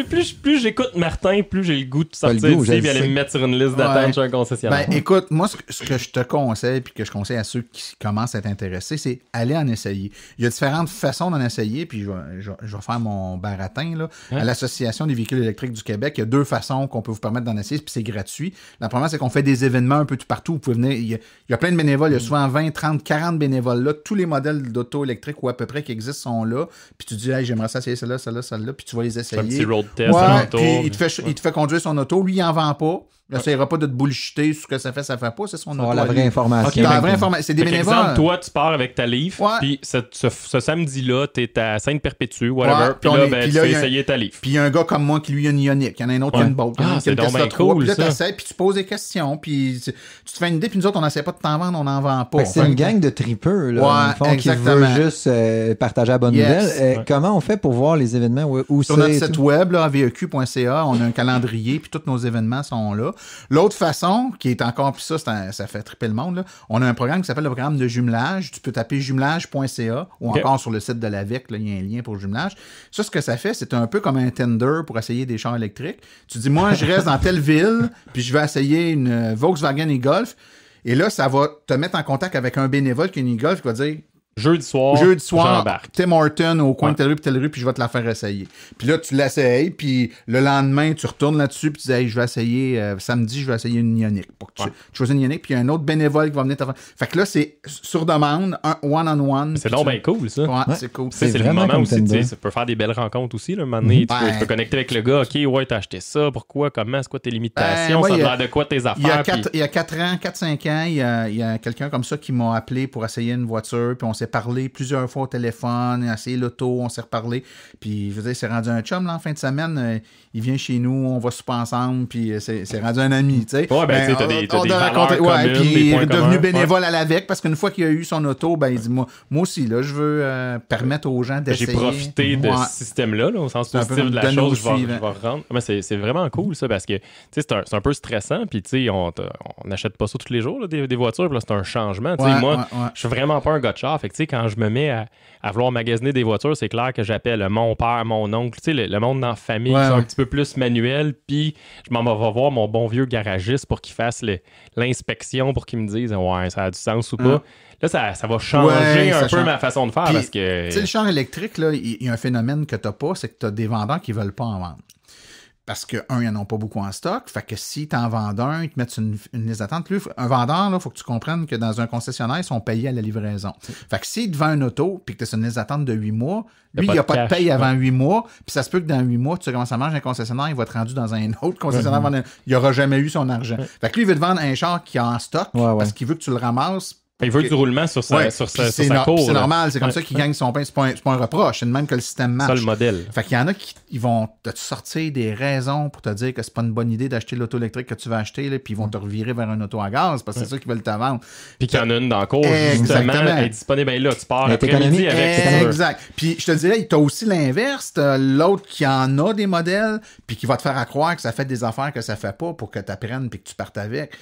[SPEAKER 3] plus j'écoute Martin, plus j'ai le goût de sortir d'ici et aller me mettre sur une liste d'attente chez un concessionnaire.
[SPEAKER 2] Écoute, moi, ce que je te conseille puis que je conseille à ceux qui commencent à être intéressés, c'est aller en essayer. Il y a différentes façons d'en essayer, puis je vais faire mon baratin. Là. À l'Association des véhicules électriques du Québec, il y a 2 façons qu'on peut vous permettre d'en essayer, puis c'est gratuit. La première, c'est qu'on fait des événements un peu tout partout. Vous pouvez venir, il y a plein de bénévoles, il y a souvent 20, 30, 40 bénévoles là. Tous les modèles d'auto électriques ou à peu près qui existent sont là. Puis tu dis, hey, j'aimerais ça essayer celle-là, puis tu vas les essayer.
[SPEAKER 3] Un petit road test à l'auto.
[SPEAKER 2] Puis il te fait conduire son auto. Lui, il n'en vend pas. Il n'essayera pas de te bullshiter sur ce que ça fait pas. C'est son auto.
[SPEAKER 4] La vraie information.
[SPEAKER 3] Okay,
[SPEAKER 2] la vraie information. C'est des bénévoles. Exemple,
[SPEAKER 3] toi, tu pars avec ta Leaf, puis ce samedi-là, t'es à Sainte-Perpétue, whatever, puis là, tu fais essayer ta Leaf.
[SPEAKER 2] Puis il y a un gars comme moi qui lui a une Ioniq. Il y en a un autre qui a une Bolt.
[SPEAKER 3] C'est donc bien cool,
[SPEAKER 2] puis là, t'essaies, puis tu poses des questions, puis tu te fais une idée, puis nous autres, on n'essaie pas de t'en vendre, on n'en vend pas.
[SPEAKER 4] C'est une gang de tripeux, là, qui veut juste partager la bonne nouvelle. Comment on fait pour voir les événements?
[SPEAKER 2] Sur notre site web, aveq.ca, on a un calendrier, puis tous nos événements sont là. L'autre façon, qui est encore plus ça fait triper le monde, là. On a un programme qui s'appelle le programme de jumelage. Tu peux taper jumelage.ca ou encore sur le site de l'AVEC, il y a un lien pour jumelage. Ça, ce que ça fait, c'est un peu comme un Tinder pour essayer des chars électriques. Tu dis, moi, je reste dans telle ville, puis je vais essayer une Volkswagen e-Golf. Et là, ça va te mettre en contact avec un bénévole qui a une e-Golf qui va dire,
[SPEAKER 3] Jeudi soir,
[SPEAKER 2] Tim Horton au coin de telle rue, puis je vais te la faire essayer. Puis là, tu l'essayes, puis le lendemain, tu retournes là-dessus, puis tu dis, hey, je vais essayer, samedi, je vais essayer une Ioniq. Tu choisis une Ioniq, puis il y a un autre bénévole qui va venir te faire. Fait que là, c'est sur demande, one-on-one.
[SPEAKER 3] C'est donc bien cool, ça.
[SPEAKER 2] Ouais, c'est cool.
[SPEAKER 3] C'est le moment aussi, tu peux faire des belles rencontres aussi. Là, un moment donné, tu peux connecter avec le gars, OK, t'as acheté ça, pourquoi, comment, c'est quoi tes limitations, ça a l'air de quoi tes affaires.
[SPEAKER 2] Il y a 4-5 ans, il y a quelqu'un comme ça qui m'a appelé pour essayer une voiture, puis on s'est parlé plusieurs fois au téléphone, essayé l'auto, on s'est reparlé. Puis, je veux dire, c'est rendu un chum, là, en fin de semaine. Il vient chez nous, on va souper ensemble, puis c'est rendu un ami, tu sais.
[SPEAKER 3] Ouais, ben, tu sais, t'as des valeurs communes,
[SPEAKER 2] puis il est devenu
[SPEAKER 3] communs,
[SPEAKER 2] bénévole à l'AVEC, parce qu'une fois qu'il a eu son auto, ben, il dit, moi aussi, là, je veux permettre aux gens d'essayer.
[SPEAKER 3] J'ai profité de ce système-là, au sens positif de la chose, je vais rendre. Mais c'est vraiment cool, ça, parce que, tu sais, c'est un peu stressant, puis, tu sais, on n'achète pas ça tous les jours, là, des voitures, puis là, c'est un changement. Tu sais, moi, je suis vraiment pas un gars de char. Fait que, tu sais, quand je me mets à vouloir magasiner des voitures, c'est clair que j'appelle mon père, mon oncle, tu sais, le monde dans la famille qui sont un petit peu plus manuel, puis je m'en vais voir mon bon vieux garagiste pour qu'il fasse l'inspection, pour qu'il me dise, ouais, ça a du sens ou pas. Là, ça va changer un peu ma façon de faire. Puis, parce que...
[SPEAKER 2] Tu sais, le char électrique, là, il y a un phénomène que tu n'as pas, c'est que tu as des vendeurs qui ne veulent pas en vendre. Parce que, ils n'en ont pas beaucoup en stock. Fait que si tu en vends un, ils te mettent une liste d'attente. Un vendeur, il faut que tu comprennes que dans un concessionnaire, ils sont payés à la livraison. Fait que s'il te vend un auto puis que tu as sur une liste d'attente de 8 mois, lui, il n'y a pas de paye avant 8 mois. Puis ça se peut que dans 8 mois, tu sais comment ça marche un concessionnaire, il va te rendu dans un autre concessionnaire. Il n'aura jamais eu son argent. Fait que lui, il veut te vendre un char qui est en stock parce qu'il veut que tu le ramasses.
[SPEAKER 3] Il veut du roulement sur sa cour.
[SPEAKER 2] C'est normal, c'est comme ça qu'il gagne son pain. C'est pas un reproche, c'est de même que le système marche.
[SPEAKER 3] C'est ça le modèle.
[SPEAKER 2] Fait qu'il y en a qui vont te sortir des raisons pour te dire que c'est pas une bonne idée d'acheter l'auto électrique que tu vas acheter, là, puis ils vont te revirer vers un auto à gaz parce que c'est ça qu'ils veulent te vendre.
[SPEAKER 3] Puis qu'il y en a une dans la cour, justement, elle est disponible là. Tu pars après-midi avec.
[SPEAKER 2] Exact. Puis je te dirais, t'as aussi l'inverse. T'as l'autre qui en a des modèles, puis qui va te faire croire que ça fait des affaires que ça fait pas pour que tu apprennes puis que tu partes avec.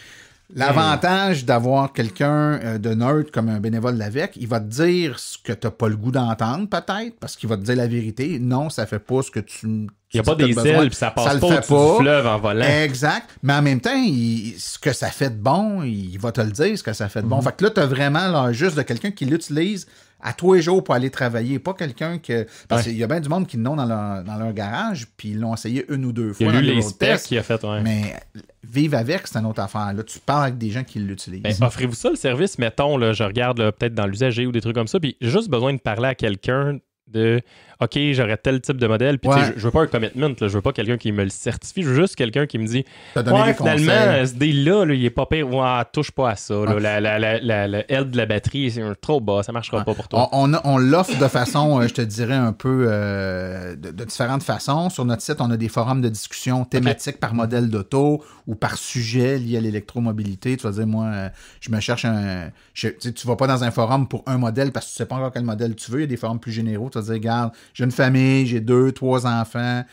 [SPEAKER 2] L'avantage d'avoir quelqu'un de neutre comme un bénévole de l'AVEC, il va te dire ce que tu n'as pas le goût d'entendre, peut-être, parce qu'il va te dire la vérité. Non, ça fait pas ce que tu. Il
[SPEAKER 3] n'y a pas des ailes, puis ça passe pas au fleuve en volant.
[SPEAKER 2] Exact. Mais en même temps, ce que ça fait de bon, il va te le dire, ce que ça fait de bon. Fait que là, tu as vraiment là, juste de quelqu'un qui l'utilise à tous les jours pour aller travailler. Pas quelqu'un que... Parce qu'il y a bien du monde qui l'ont dans leur garage, puis ils l'ont essayé une ou deux fois.
[SPEAKER 3] Il y a eu les specs qu'il a fait,
[SPEAKER 2] Mais vivre avec, c'est une autre affaire. Là, tu parles avec des gens qui l'utilisent.
[SPEAKER 3] Ben, offrez-vous ça, le service? Mettons, là, je regarde peut-être dans l'usager ou des trucs comme ça, puis j'ai juste besoin de parler à quelqu'un de OK, j'aurais tel type de modèle, puis je veux pas un commitment, là, je veux pas quelqu'un qui me le certifie, je veux juste quelqu'un qui me dit finalement, ce deal-là, il est pas pire, touche pas à ça. Là, la aile de la batterie, c'est trop bas, ça marchera pas pour toi.
[SPEAKER 2] On l'offre de façon, je te dirais, un peu de différentes façons. Sur notre site, on a des forums de discussion thématiques par modèle d'auto ou par sujet lié à l'électromobilité. Tu vas dire, moi, je me cherche tu vas pas dans un forum pour un modèle parce que tu sais pas encore quel modèle tu veux. Il y a des forums plus généraux. Tu vas dire, regarde, j'ai une famille, j'ai 2, 3 enfants.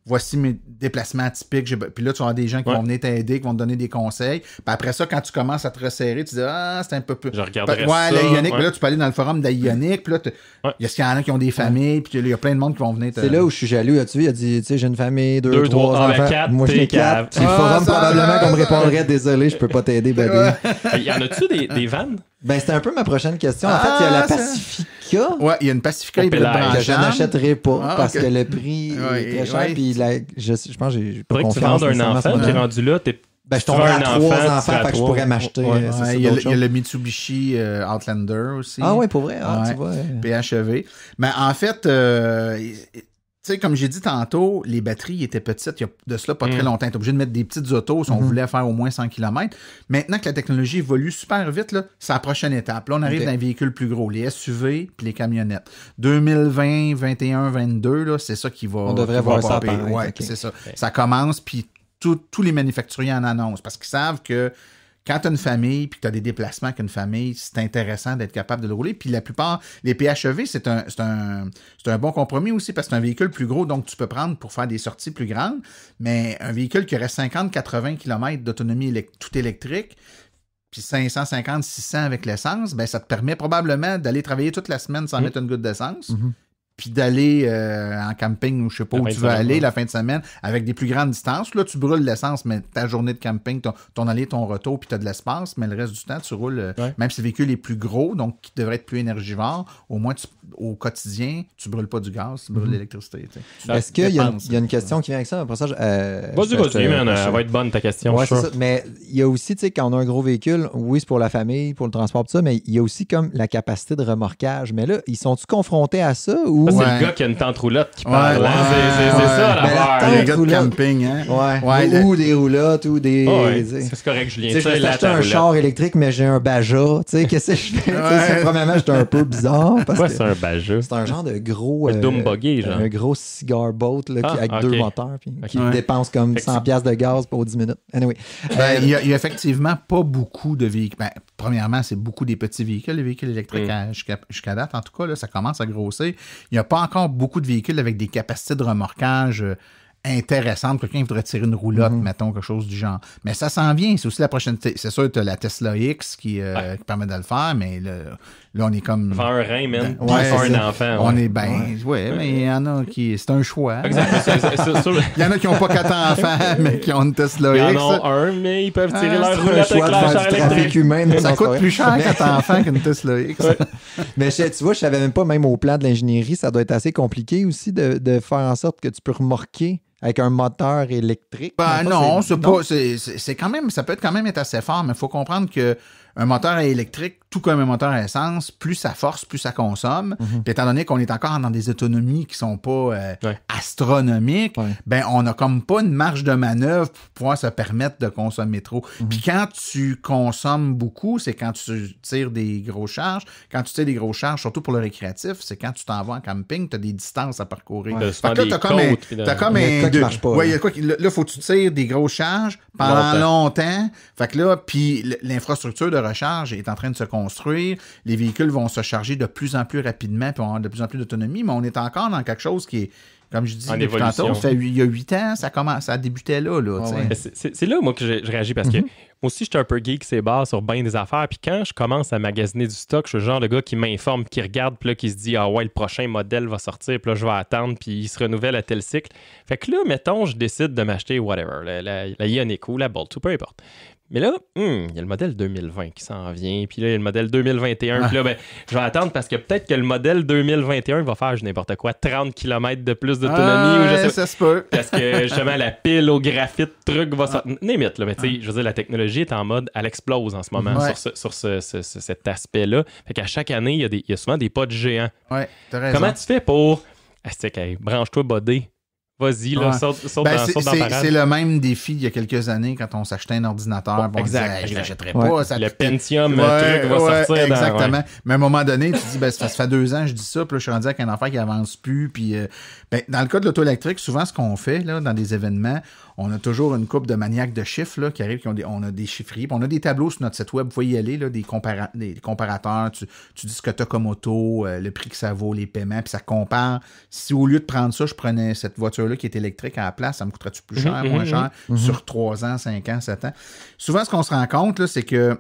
[SPEAKER 2] Voici mes déplacements atypiques. Puis là, tu vas avoir des gens qui vont venir t'aider, qui vont te donner des conseils. Puis après ça, quand tu commences à te resserrer, tu dis c'est un peu plus.
[SPEAKER 3] Je regarderai
[SPEAKER 2] ça. La Ioniq. Puis là, tu peux aller dans le forum d'Ioniq. Puis là, il y en a qui ont des familles. Puis il y a plein de monde qui vont venir.
[SPEAKER 4] C'est là où je suis jaloux. Il a dit, tu sais, j'ai une famille, 2, 3 enfants.
[SPEAKER 3] 4,
[SPEAKER 4] moi, j'ai 4. Puis le forum, probablement, qu'on me répondrait, désolé, je peux pas t'aider, bébé.
[SPEAKER 3] Y en a-tu des vannes?
[SPEAKER 4] Ben, c'était un peu ma prochaine question. En fait, il y a la Pacifica.
[SPEAKER 2] Ouais, il y a une Pacifica hybride branchable.
[SPEAKER 4] Que je n'achèterai pas parce que le prix est très cher. Puis je pense que j'ai pas confiance.
[SPEAKER 3] Faudrait que tu vendes un enfant qui est rendu là.
[SPEAKER 4] Je tomberais à 3 enfants, fait que je pourrais m'acheter.
[SPEAKER 2] Il y a le Mitsubishi Outlander aussi.
[SPEAKER 4] Ah ouais, pour vrai. Tu vois.
[SPEAKER 2] PHEV. Mais en fait, tu sais, comme j'ai dit tantôt, les batteries étaient petites il y a de cela pas très longtemps. Tu es obligé de mettre des petites autos si on voulait faire au moins 100 km. Maintenant que la technologie évolue super vite, là, c'est la prochaine étape. Là, on arrive dans un véhicule plus gros, les SUV puis les camionnettes. 2020, 21, 22, là, c'est ça qui va...
[SPEAKER 4] On devrait voir ça apparaître.
[SPEAKER 2] Ouais, c'est ça. Ça commence, puis tous les manufacturiers en annoncent parce qu'ils savent que quand tu as une famille puis que tu as des déplacements avec une famille, c'est intéressant d'être capable de le rouler. Puis la plupart, les PHEV, c'est un bon compromis aussi parce que c'est un véhicule plus gros, donc tu peux prendre pour faire des sorties plus grandes. Mais un véhicule qui aurait 50-80 km d'autonomie tout électrique, puis 550-600 avec l'essence, ben ça te permet probablement d'aller travailler toute la semaine sans mettre une goutte d'essence. Puis d'aller en camping ou je sais pas où tu veux aller la fin de semaine avec des plus grandes distances. Là, tu brûles l'essence, mais ta journée de camping, ton aller, ton retour, puis tu as de l'espace, mais le reste du temps, tu roules, même si le véhicule est plus gros, donc qui devrait être plus énergivore, au moins au quotidien, tu brûles pas du gaz, tu brûles l'électricité.
[SPEAKER 4] Est-ce qu'il y a une question qui vient avec ça? Après ça,
[SPEAKER 3] vas-y, man, elle va être bonne ta question.
[SPEAKER 4] Ouais, c'est ça. Mais il y a aussi, tu sais, quand on a un gros véhicule, oui, c'est pour la famille, pour le transport, tout ça, mais il y a aussi comme la capacité de remorquage. Mais là, ils sont-ils confrontés à ça ou
[SPEAKER 3] Ça, c'est le gars qui a une tente roulotte qui parle. C'est ça, l'affaire.
[SPEAKER 2] Les gars de camping, hein?
[SPEAKER 4] Ou des roulottes, ou des...
[SPEAKER 3] C'est correct, Julien.
[SPEAKER 4] Je vais acheter un char électrique, mais j'ai un Baja. Tu sais, qu'est-ce que je fais? Premièrement, j'étais un peu bizarre.
[SPEAKER 3] C'est un Baja?
[SPEAKER 4] C'est un genre de gros...
[SPEAKER 3] Doom buggy, genre.
[SPEAKER 4] Un gros cigar boat avec 2 moteurs, puis qui dépense comme 100$ de gaz pour 10 minutes. Anyway.
[SPEAKER 2] Il y a effectivement pas beaucoup de véhicules. Premièrement, c'est beaucoup des petits véhicules, les véhicules électriques jusqu'à date. En tout cas, là, ça commence à grossir. Il n'y a pas encore beaucoup de véhicules avec des capacités de remorquage intéressante. Quelqu'un voudrait tirer une roulotte, mettons, quelque chose du genre. Mais ça s'en vient. C'est aussi la prochaine... C'est sûr, tu as la Tesla X qui permet de le faire, mais là on est comme...
[SPEAKER 3] Faire un rein, man. Un enfant.
[SPEAKER 2] On est bien... mais il y en a qui... C'est un choix.
[SPEAKER 3] Exact.
[SPEAKER 2] Il y en a qui n'ont pas 4 enfants, mais qui ont une Tesla X.
[SPEAKER 3] Il y en a un, mais ils peuvent tirer leur roulotte avec leur char électrique.
[SPEAKER 2] Humain, ça coûte plus cher 4 enfants qu'une Tesla X.
[SPEAKER 4] Mais tu vois, je savais même pas, même au plan de l'ingénierie, ça doit être assez compliqué aussi de faire en sorte que tu peux remorquer avec un moteur électrique.
[SPEAKER 2] Non, c'est pas. C'est quand même. Ça peut quand même être assez fort, mais il faut comprendre que un moteur électrique, tout comme un moteur à essence, plus ça force, plus ça consomme. Puis étant donné qu'on est encore dans des autonomies qui sont pas astronomiques, ben on a comme pas une marge de manœuvre pour pouvoir se permettre de consommer trop. Puis quand tu consommes beaucoup, c'est quand tu tires des grosses charges. Quand tu tires des grosses charges, surtout pour le récréatif, c'est quand tu t'en vas en camping, tu as des distances à parcourir.
[SPEAKER 3] Fait que là,
[SPEAKER 2] t'as comme un... Là, faut que tu tires des grosses charges pendant longtemps. Fait que là, puis l'infrastructure de recharge est en train de se construire. Les véhicules vont se charger de plus en plus rapidement puis vont avoir de plus en plus d'autonomie, mais on est encore dans quelque chose qui est, comme je dis depuis tantôt, il y a 8 ans, ça débutait là.
[SPEAKER 3] C'est là, moi, que je réagis parce que moi aussi, j'étais un peu geek, c'est barre sur bien des affaires. Puis quand je commence à magasiner du stock, je suis le genre de gars qui m'informe, qui regarde, puis là, qui se dit, le prochain modèle va sortir, puis là, je vais attendre, puis il se renouvelle à tel cycle. Fait que là, mettons, je décide de m'acheter whatever, la Ioniq ou la Bolt, ou peu importe. Mais là, il y a le modèle 2020 qui s'en vient, puis là, il y a le modèle 2021, puis là, je vais attendre parce que peut-être que le modèle 2021 va faire n'importe quoi, 30 km de plus d'autonomie, ou je sais pas.
[SPEAKER 2] Ça se peut.
[SPEAKER 3] Parce que justement, la pile au graphite, truc va sortir. Limite, là, mais tu sais, je veux dire, la technologie est en mode, elle explose en ce moment sur cet aspect-là. Fait qu'à chaque année, il y a souvent des pas de géants.
[SPEAKER 2] Ouais, t'as raison.
[SPEAKER 3] Comment tu fais pour. Branche-toi, bodé. Vas-y, là, saute dans parade.
[SPEAKER 2] C'est le même défi il y a quelques années quand on s'achetait un ordinateur. On disait, je l'achèterais pas. Ça
[SPEAKER 3] le Pentium, le truc va sortir.
[SPEAKER 2] Exactement. Mais à un moment donné, tu te dis, ça fait 2 ans que je dis ça, puis là, je suis rendu avec un enfant qui avance plus. Puis, dans le cas de l'auto électrique, souvent, ce qu'on fait là, dans des événements, on a toujours une couple de maniaques de chiffres là, qui arrivent, on a des chiffriers, puis on a des tableaux sur notre site web, vous pouvez y aller, là, des comparateurs, tu dis ce que tu as comme auto, le prix que ça vaut, les paiements, puis ça compare. Si au lieu de prendre ça, je prenais cette voiture-là qui est électrique à la place, ça me coûterait-tu plus cher, moins cher, sur 3 ans, 5 ans, 7 ans? Souvent, ce qu'on se rend compte, là, c'est que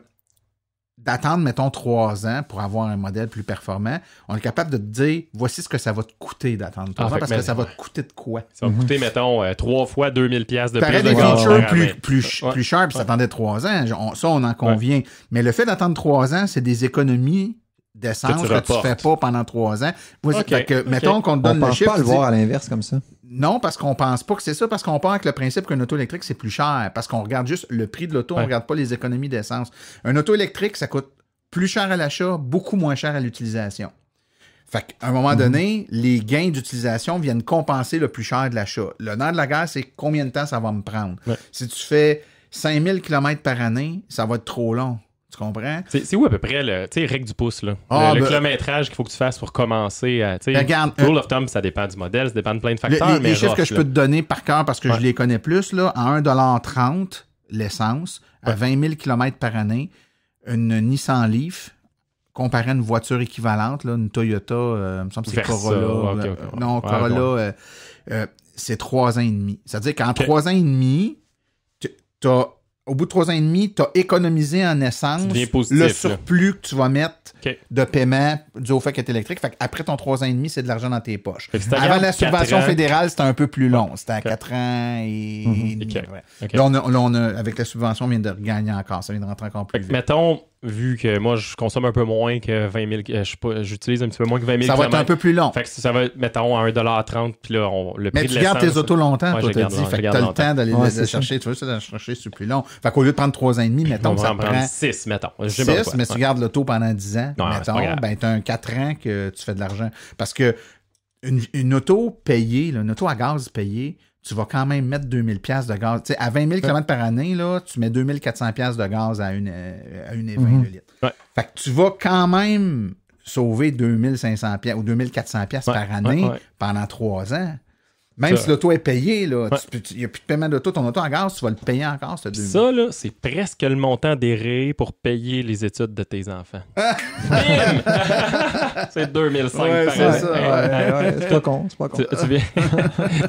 [SPEAKER 2] d'attendre, mettons, 3 ans pour avoir un modèle plus performant, on est capable de te dire, voici ce que ça va te coûter d'attendre 3 ans, parce que ça va te coûter de quoi?
[SPEAKER 3] Ça va coûter, mettons, 3 fois 2000$ de plus de
[SPEAKER 2] gaz. Des features plus chères, puis ça attendait 3 ans. Ça, on en convient. Ouais. Mais le fait d'attendre 3 ans, c'est des économies d'essence que tu fais pas pendant 3 ans. Mettons qu'on te donne le chiffre.
[SPEAKER 4] On ne pense pas le voir à l'inverse comme ça.
[SPEAKER 2] Non, parce qu'on pense pas que c'est ça, parce qu'on part avec le principe qu'un auto électrique, c'est plus cher, parce qu'on regarde juste le prix de l'auto, on regarde pas les économies d'essence. Un auto électrique, ça coûte plus cher à l'achat, beaucoup moins cher à l'utilisation. Fait qu'à un moment donné, les gains d'utilisation viennent compenser le plus cher de l'achat. Le nerf de la guerre, c'est combien de temps ça va me prendre. Ouais. Si tu fais 5000 km par année, ça va être trop long. Tu comprends?
[SPEAKER 3] C'est où à peu près le règle du pouce, là? Le kilométrage qu'il faut que tu fasses pour commencer à.
[SPEAKER 2] Regarde,
[SPEAKER 3] rule of thumb, ça dépend du modèle, ça dépend de plein de facteurs.
[SPEAKER 2] Les chiffres que je peux te donner par cœur parce que je les connais plus, là, à 1,30$ l'essence, à 20 000 km par année, une Nissan Leaf, comparé à une voiture équivalente, là, une Toyota, il me semble que c'est Corolla. Non, Corolla, c'est 3 ans et demi. C'est-à-dire qu'en 3 ans et demi, au bout de 3 ans et demi, tu as économisé en essence le surplus que tu vas mettre de paiement dû au fait qu'elle est électrique. Fait qu'après ton 3 ans et demi, c'est de l'argent dans tes poches. Avant la subvention fédérale, c'était un peu plus long. C'était à 4 ans et demi. Là, on a, avec la subvention, on vient de regagner encore. Ça vient de rentrer encore plus vite.
[SPEAKER 3] Mettons, vu que moi, je consomme un peu moins que 20 000... j'utilise un petit peu moins que 20 000
[SPEAKER 2] Ça va être un peu plus long.
[SPEAKER 3] Fait que ça va être, mettons, à 1,30$, puis là, le prix de l'essence...
[SPEAKER 2] Mais tu gardes tes autos longtemps, toi, t'as dit. Fait que t'as le temps d'aller les chercher. Tu veux ça, d'aller chercher, c'est plus long. Fait qu'au lieu de prendre 3 ans et demi, mettons, ça prend...
[SPEAKER 3] 6, mettons.
[SPEAKER 2] 6, mais tu gardes l'auto pendant 10 ans, mettons, ben t'as un 4 ans que tu fais de l'argent. Parce que une auto payée, là, une auto à gaz payée, tu vas quand même mettre 2000 $, de gaz. Tu sais, à 20 000 km par année, là, tu mets 2400 $, de gaz à une et 20 le litre. Ouais. Fait que tu vas quand même sauver 2500 $ ou 2400 $ par année pendant 3 ans. Même si l'auto est payée, il n'y a plus de paiement d'auto, ton auto en gaz, tu vas le payer encore, ce 2000.
[SPEAKER 3] Ça, là, c'est presque le montant des pour payer les études de tes enfants. C'est 2005 par année.
[SPEAKER 4] C'est ça, c'est pas con, c'est pas con.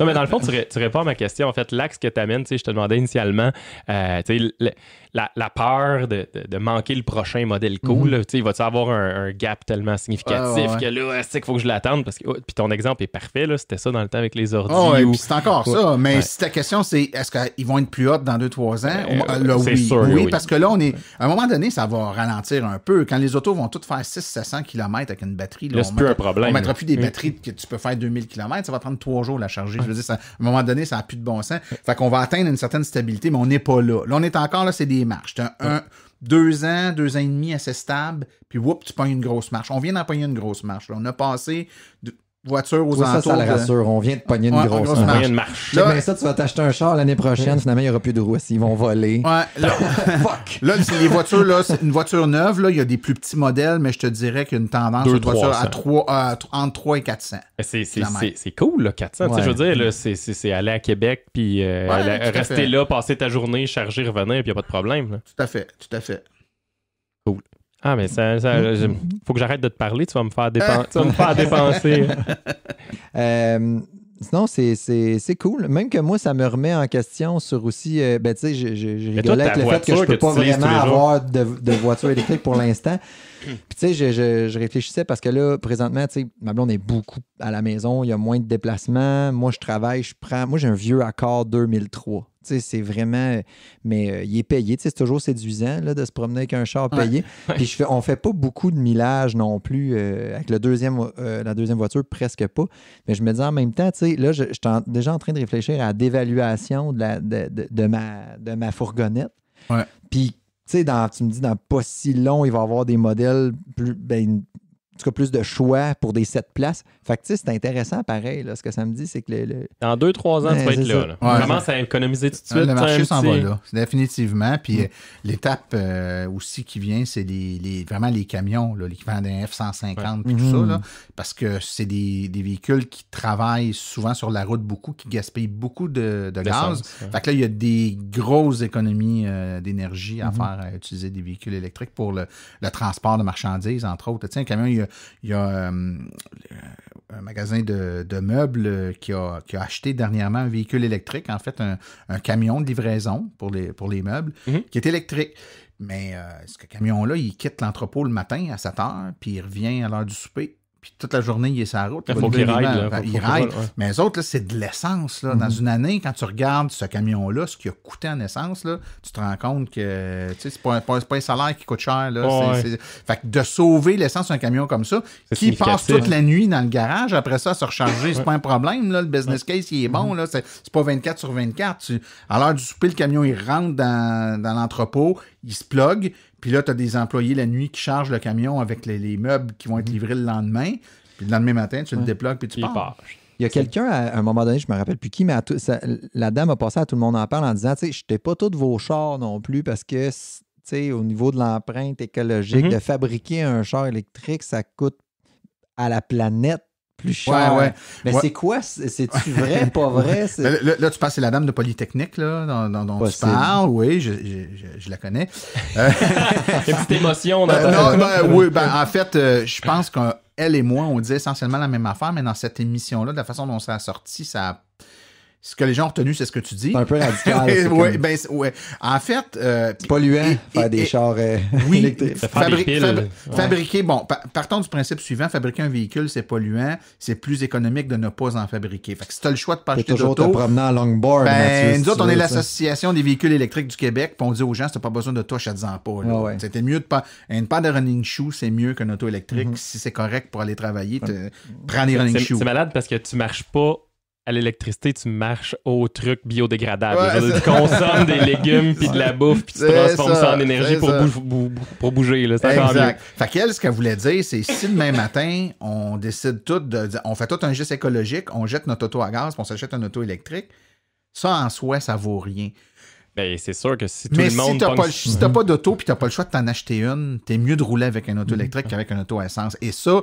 [SPEAKER 3] Non, mais dans le fond, tu réponds à ma question. En fait, l'axe que tu amènes, je te demandais initialement, la peur de manquer le prochain modèle cool, il va-tu avoir un gap tellement significatif que là, c'est qu'il faut que je l'attende? Parce que, puis ton exemple est parfait, là, c'était ça dans le temps avec les ordi.
[SPEAKER 2] Puis c'est encore ça. Mais si ta question, c'est est-ce qu'ils vont être plus hauts dans 2-3 ans? Là,
[SPEAKER 3] c'est sûr,
[SPEAKER 2] oui, parce que là, à un moment donné, ça va ralentir un peu. Quand les autos vont toutes faire 600-700 km avec une batterie, là,
[SPEAKER 3] c'est plus un problème.
[SPEAKER 2] On ne mettra plus des batteries que tu peux faire 2000 km. Ça va prendre 3 jours à la charger. Je veux dire, à un moment donné, ça n'a plus de bon sens. Fait qu'on va atteindre une certaine stabilité, mais on n'est pas là. Là, on est encore là, c'est des marches. 2 ans, 2 ans et demi assez stable, puis tu pognes une grosse marche. On vient d'en pogner une grosse marche. Là. On a passé voiture aux alentours.
[SPEAKER 4] Ça le rassure. On vient de pogner une grosse
[SPEAKER 3] marche.
[SPEAKER 4] Là, mais ça, tu vas t'acheter un char l'année prochaine. Finalement, il n'y aura plus de roues. Ils vont voler.
[SPEAKER 2] Ouais, fuck. Là, c'est les voitures, là, c'est une voiture neuve. Là, il y a des plus petits modèles, mais je te dirais qu'il y a une tendance de voiture entre 3 et 400.
[SPEAKER 3] C'est cool, là, 400. Je veux dire, là, c'est aller à Québec, puis rester là, passer ta journée, charger, revenir, puis il n'y a pas de problème. Là.
[SPEAKER 2] Tout à fait.
[SPEAKER 3] Cool. Ah, mais faut que j'arrête de te parler, tu vas me faire dépenser.
[SPEAKER 4] Sinon, c'est cool. Même que moi, ça me remet en question sur aussi... tu sais, je rigolais avec le fait que je peux pas vraiment avoir de voiture électrique pour l'instant. Puis tu sais, je réfléchissais parce que là, présentement, tu sais, ma blonde est beaucoup à la maison, il y a moins de déplacements. Moi, je travaille, moi, j'ai un vieux Accord 2003. Tu sais, c'est vraiment... Mais il est payé. Tu sais, c'est toujours séduisant là, de se promener avec un char payé. Puis on fait pas beaucoup de millage non plus. Avec la deuxième voiture, presque pas. Mais je me dis en même temps, tu sais, là, je suis déjà en train de réfléchir à la dévaluation de ma fourgonnette.
[SPEAKER 2] Ouais.
[SPEAKER 4] Puis, tu sais, tu me dis, dans pas si long, il va y avoir des modèles plus de choix pour des 7 places. Fait que, tu sais, c'est intéressant, pareil. Là, ce que ça me dit, c'est que
[SPEAKER 3] dans 2-3 ans, tu vas être là. On commence à économiser tout de suite.
[SPEAKER 2] Le marché s'en va là, définitivement. Puis l'étape aussi qui vient, c'est vraiment les camions, là, l'équivalent d'un F-150 puis tout ça, là, parce que c'est des véhicules qui travaillent souvent sur la route beaucoup, qui gaspillent beaucoup de gaz. Fait que là, il y a des grosses économies d'énergie à faire à utiliser des véhicules électriques pour le transport de marchandises, entre autres. Tu sais, un camion, il y a un magasin de meubles qui a acheté dernièrement un véhicule électrique, en fait, un camion de livraison pour les meubles, qui est électrique. Mais ce camion-là, il quitte l'entrepôt le matin à 7 heures, puis il revient à l'heure du souper. Puis toute la journée, il est sur la route.
[SPEAKER 3] Il faut qu'il ride.
[SPEAKER 2] Il ride. Mais les autres, là, c'est de l'essence. Là. Dans une année, quand tu regardes ce camion-là, ce qu'il a coûté en essence, là, tu te rends compte que c'est pas un salaire qui coûte cher. Là. Fait que de sauver l'essence d'un camion comme ça, qui passe toute la nuit dans le garage, après ça, se recharger, c'est pas un problème. Là. Le business case, il est bon. Là. C'est pas 24 sur 24. À l'heure du souper, le camion, il rentre dans l'entrepôt, il se plug. Puis là, tu as des employés la nuit qui chargent le camion avec les meubles qui vont être livrés le lendemain. Puis le lendemain matin, tu le déplugues puis tu pars.
[SPEAKER 4] Il y a quelqu'un, à un moment donné, je me rappelle plus qui, mais la dame a passé à Tout le monde en parle en disant, tu sais, jetez pas tous vos chars non plus parce que, tu sais, au niveau de l'empreinte écologique, de fabriquer un char électrique, ça coûte à la planète plus cher. Mais c'est quoi? C'est-tu vrai, pas vrai?
[SPEAKER 2] Là, tu penses, c'est la dame de Polytechnique là, dont tu parles. Oui, je la connais.
[SPEAKER 3] Une petite émotion.
[SPEAKER 2] En fait, je pense qu'elle et moi, on dit essentiellement la même affaire, mais dans cette émission-là, de la façon dont ça a sorti, ce que les gens ont retenu, c'est ce que tu dis.
[SPEAKER 4] C'est un peu radical.
[SPEAKER 2] Oui. En fait...
[SPEAKER 4] c'est polluant, faire des chars électriques.
[SPEAKER 2] Fabriquer, partons du principe suivant, fabriquer un véhicule, c'est polluant, c'est plus économique de ne pas en fabriquer. Fait que si tu as le choix de pas acheter d'auto...
[SPEAKER 4] toujours te promener en longboard, Mathieu,
[SPEAKER 2] nous autres, on est l'Association des véhicules électriques du Québec, puis on dit aux gens, si t'as pas besoin de toi, achète-en pas. C'était mieux une paire de running shoes, c'est mieux qu'une auto électrique. Si c'est correct pour aller travailler, prends les running shoes.
[SPEAKER 3] C'est malade parce que tu marches pas à l'électricité, tu marches au truc biodégradable. Tu consommes des légumes puis de la bouffe puis tu transformes ça en énergie pour bouger. Là. C'est encore mieux.
[SPEAKER 2] Fait qu'elle, ce qu'elle voulait dire, c'est si demain matin, on décide on fait tout un geste écologique, on jette notre auto à gaz puis on s'achète un auto électrique, ça en soi, ça vaut rien.
[SPEAKER 3] Ben, c'est sûr que si tout le monde...
[SPEAKER 2] si t'as pas d'auto puis t'as pas le choix de t'en acheter une, t'es mieux de rouler avec un auto électrique qu'avec un auto à essence. Et ça,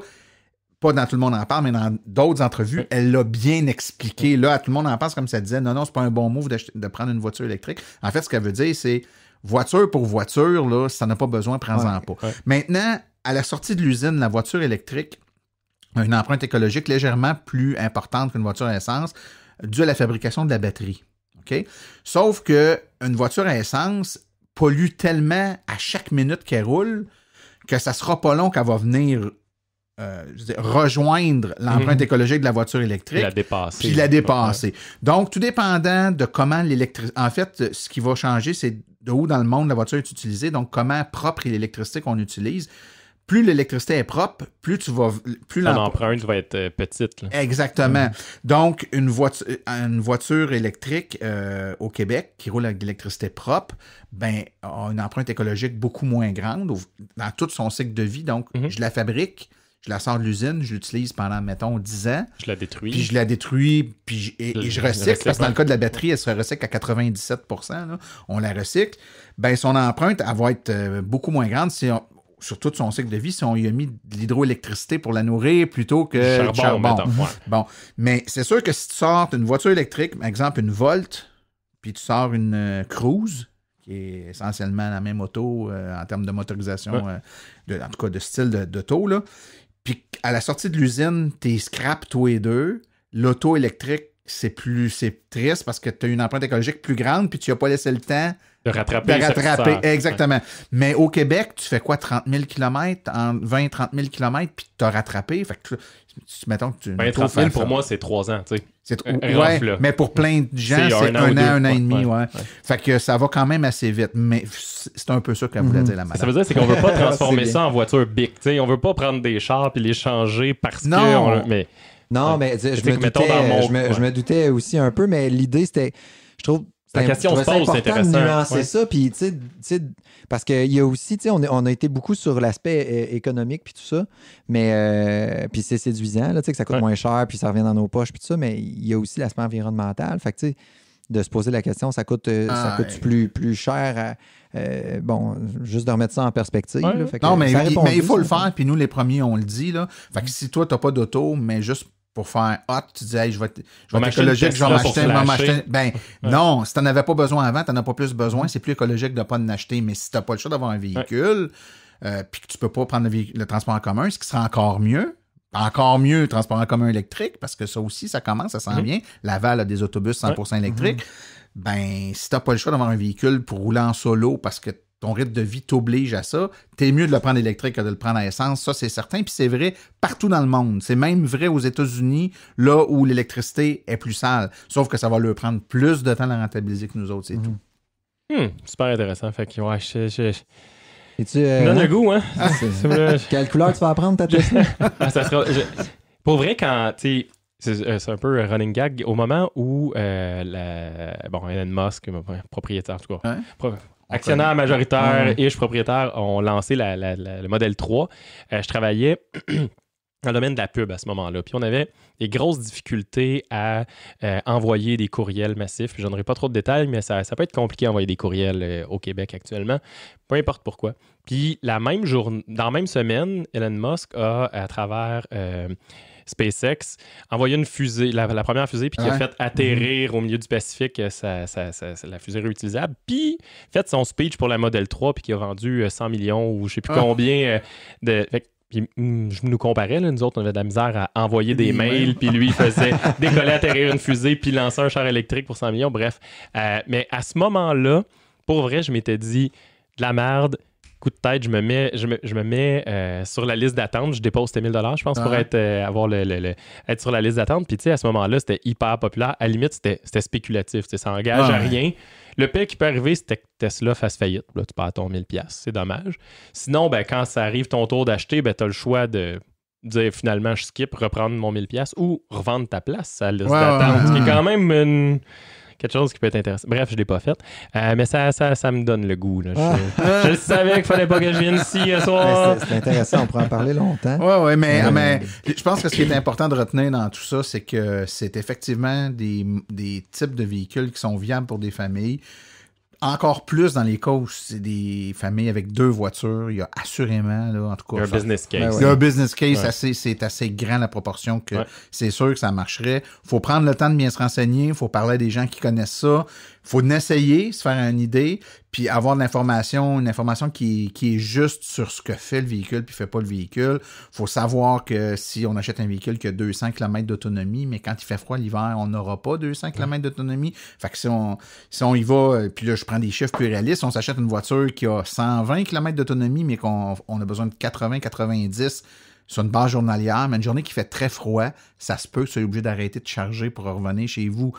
[SPEAKER 2] pas dans Tout le monde en parle, mais dans d'autres entrevues, elle l'a bien expliqué. Là, Tout le monde en parle comme ça disait, non, c'est pas un bon move de prendre une voiture électrique. En fait, ce qu'elle veut dire, c'est voiture pour voiture, là, si t'en as pas besoin, prends-en pas. Ouais. Maintenant, à la sortie de l'usine, la voiture électrique a une empreinte écologique légèrement plus importante qu'une voiture à essence due à la fabrication de la batterie. Okay? Sauf qu'une voiture à essence pollue tellement à chaque minute qu'elle roule que ça sera pas long qu'elle va venir rejoindre l'empreinte écologique de la voiture électrique. Puis la dépasser. Ouais. Donc, tout dépendant de comment l'électricité... En fait, ce qui va changer, c'est de où dans le monde la voiture est utilisée, donc comment propre est l'électricité qu'on utilise. Plus l'électricité est propre, plus
[SPEAKER 3] l'empreinte va être petite. Là.
[SPEAKER 2] Exactement. Donc, une voiture électrique au Québec qui roule avec de l'électricité propre, a une empreinte écologique beaucoup moins grande dans tout son cycle de vie. Donc, je la fabrique, je la sors de l'usine, je l'utilise pendant, mettons, 10 ans.
[SPEAKER 3] Je la détruis.
[SPEAKER 2] Puis je la détruis, et je recycle, parce que dans le cas de la batterie, elle se recycle à 97%. Là, on la recycle. Son empreinte, elle va être beaucoup moins grande sur tout son cycle de vie, si on y a mis de l'hydroélectricité pour la nourrir plutôt que
[SPEAKER 3] du charbon.
[SPEAKER 2] Bon, mais c'est sûr que si tu sors une voiture électrique, par exemple une Volt, puis tu sors une Cruise, qui est essentiellement la même auto en termes de motorisation, en tout cas de style d'auto, là, puis à la sortie de l'usine, t'es scrap tous les deux, l'auto électrique, c'est triste parce que tu as une empreinte écologique plus grande, puis tu n'as pas laissé le temps
[SPEAKER 3] de rattraper.
[SPEAKER 2] Exactement.
[SPEAKER 3] Ouais.
[SPEAKER 2] Mais au Québec, tu fais quoi, 30 000 km, en 20-30 000 km, puis tu as rattrapé. Fait que, mettons que tu...
[SPEAKER 3] 30 000 pour moi, c'est 3 ans, tu sais.
[SPEAKER 2] Mais pour plein de gens, c'est un an et demi. Ouais. Fait que ça va quand même assez vite. Mais c'est un peu ça qu'elle voulait dire, la madame.
[SPEAKER 3] Ça veut dire qu'on veut pas transformer ça en voiture big. T'sais. On veut pas prendre des chars et les changer parce que...
[SPEAKER 4] Non, mais je me doutais aussi un peu, mais l'idée, c'était... Je trouve...
[SPEAKER 3] La question se pose, c'est intéressant.
[SPEAKER 4] De nuancer ça, puis tu sais, parce qu'il y a aussi, tu sais, on a été beaucoup sur l'aspect économique puis tout ça, mais puis c'est séduisant, là, tu sais, que ça coûte moins cher, puis ça revient dans nos poches puis tout ça, mais il y a aussi l'aspect environnemental, fait que tu sais, de se poser la question, ça coûte plus cher juste de remettre ça en perspective. Là, fait que
[SPEAKER 2] non, mais il faut le faire, puis nous, les premiers, on le dit, là. Fait que si toi, t'as pas d'auto, mais juste pour faire tu dis, hey, je vais être écologique, je vais m'acheter. Non, si tu n'en avais pas besoin avant, tu n'en as pas plus besoin, c'est plus écologique de ne pas en acheter. Mais si tu n'as pas le choix d'avoir un véhicule, puis que tu ne peux pas prendre le transport en commun, ce qui sera encore mieux, le transport en commun électrique, parce que ça aussi, ça commence, ça s'en vient. Laval a des autobus 100% électriques. Si tu n'as pas le choix d'avoir un véhicule pour rouler en solo parce que ton rythme de vie t'oblige à ça, t'es mieux de le prendre électrique que de le prendre à essence, ça c'est certain, puis c'est vrai partout dans le monde. C'est même vrai aux États-Unis, là où l'électricité est plus sale, sauf que ça va leur prendre plus de temps à la rentabiliser que nous autres, c'est tout.
[SPEAKER 3] Super intéressant, fait que
[SPEAKER 4] Et-tu
[SPEAKER 3] donne le goût, hein?
[SPEAKER 4] Quelle couleur tu vas prendre, ta Tesla?
[SPEAKER 3] Pour vrai, quand, tu sais, c'est un peu un running gag, au moment où Elon Musk, propriétaire en tout cas, actionnaire majoritaire et propriétaire ont lancé le modèle 3. Je travaillais dans le domaine de la pub à ce moment-là. Puis on avait des grosses difficultés à envoyer des courriels massifs. Je n'aurai pas trop de détails, mais ça peut être compliqué d'envoyer des courriels au Québec actuellement. Peu importe pourquoi. Puis dans la même semaine, Elon Musk a, à travers... SpaceX envoyé une fusée, la première fusée, puis qui a fait atterrir au milieu du Pacifique la fusée réutilisable, puis fait son speech pour la Model 3, puis qui a vendu 100 millions ou je sais plus combien de... Puis, je nous comparais, là, nous autres, on avait de la misère à envoyer des mails, puis lui, il faisait décoller, atterrir une fusée, puis lancer un char électrique pour 100 millions, bref. Mais à ce moment-là, pour vrai, je m'étais dit, de la merde, coup de tête, je me mets sur la liste d'attente. Je dépose 1000 $, je pense, pour être sur la liste d'attente. Puis, tu sais, à ce moment-là, c'était hyper populaire. À la limite, c'était spéculatif. Ça engage à rien. Le pire qui peut arriver, c'était que Tesla fasse faillite. Là, tu perds ton 1000 $. C'est dommage. Sinon, quand ça arrive ton tour d'acheter, tu as le choix de dire finalement je skip, reprendre mon 1000$ ou revendre ta place à la liste d'attente, qui est quand même quelque chose qui peut être intéressant. Bref, je ne l'ai pas fait. Mais ça me donne le goût. Là. Je savais qu'il ne fallait pas que je vienne ici ce soir.
[SPEAKER 4] C'est intéressant, on pourrait en parler longtemps.
[SPEAKER 2] Oui, mais je pense que ce qui est important de retenir dans tout ça, c'est que c'est effectivement des types de véhicules qui sont viables pour des familles. Encore plus dans les cas où c'est des familles avec 2 voitures, il y a assurément, là, en tout cas...
[SPEAKER 3] Il y a un business case.
[SPEAKER 2] Il y a un business case, c'est assez grand la proportion que c'est sûr que ça marcherait. Il faut prendre le temps de bien se renseigner, il faut parler à des gens qui connaissent ça, il faut essayer, se faire une idée, puis avoir de l'information, une information qui est juste sur ce que fait le véhicule puis fait pas le véhicule. Il faut savoir que si on achète un véhicule qui a 200 km d'autonomie, mais quand il fait froid l'hiver, on n'aura pas 200 km d'autonomie. Fait que si on y va, puis là, je prends des chiffres plus réalistes, on s'achète une voiture qui a 120 km d'autonomie, mais qu'on a besoin de 80-90 sur une base journalière, mais une journée qui fait très froid, ça se peut que tu sois obligé d'arrêter de charger pour revenir chez vous.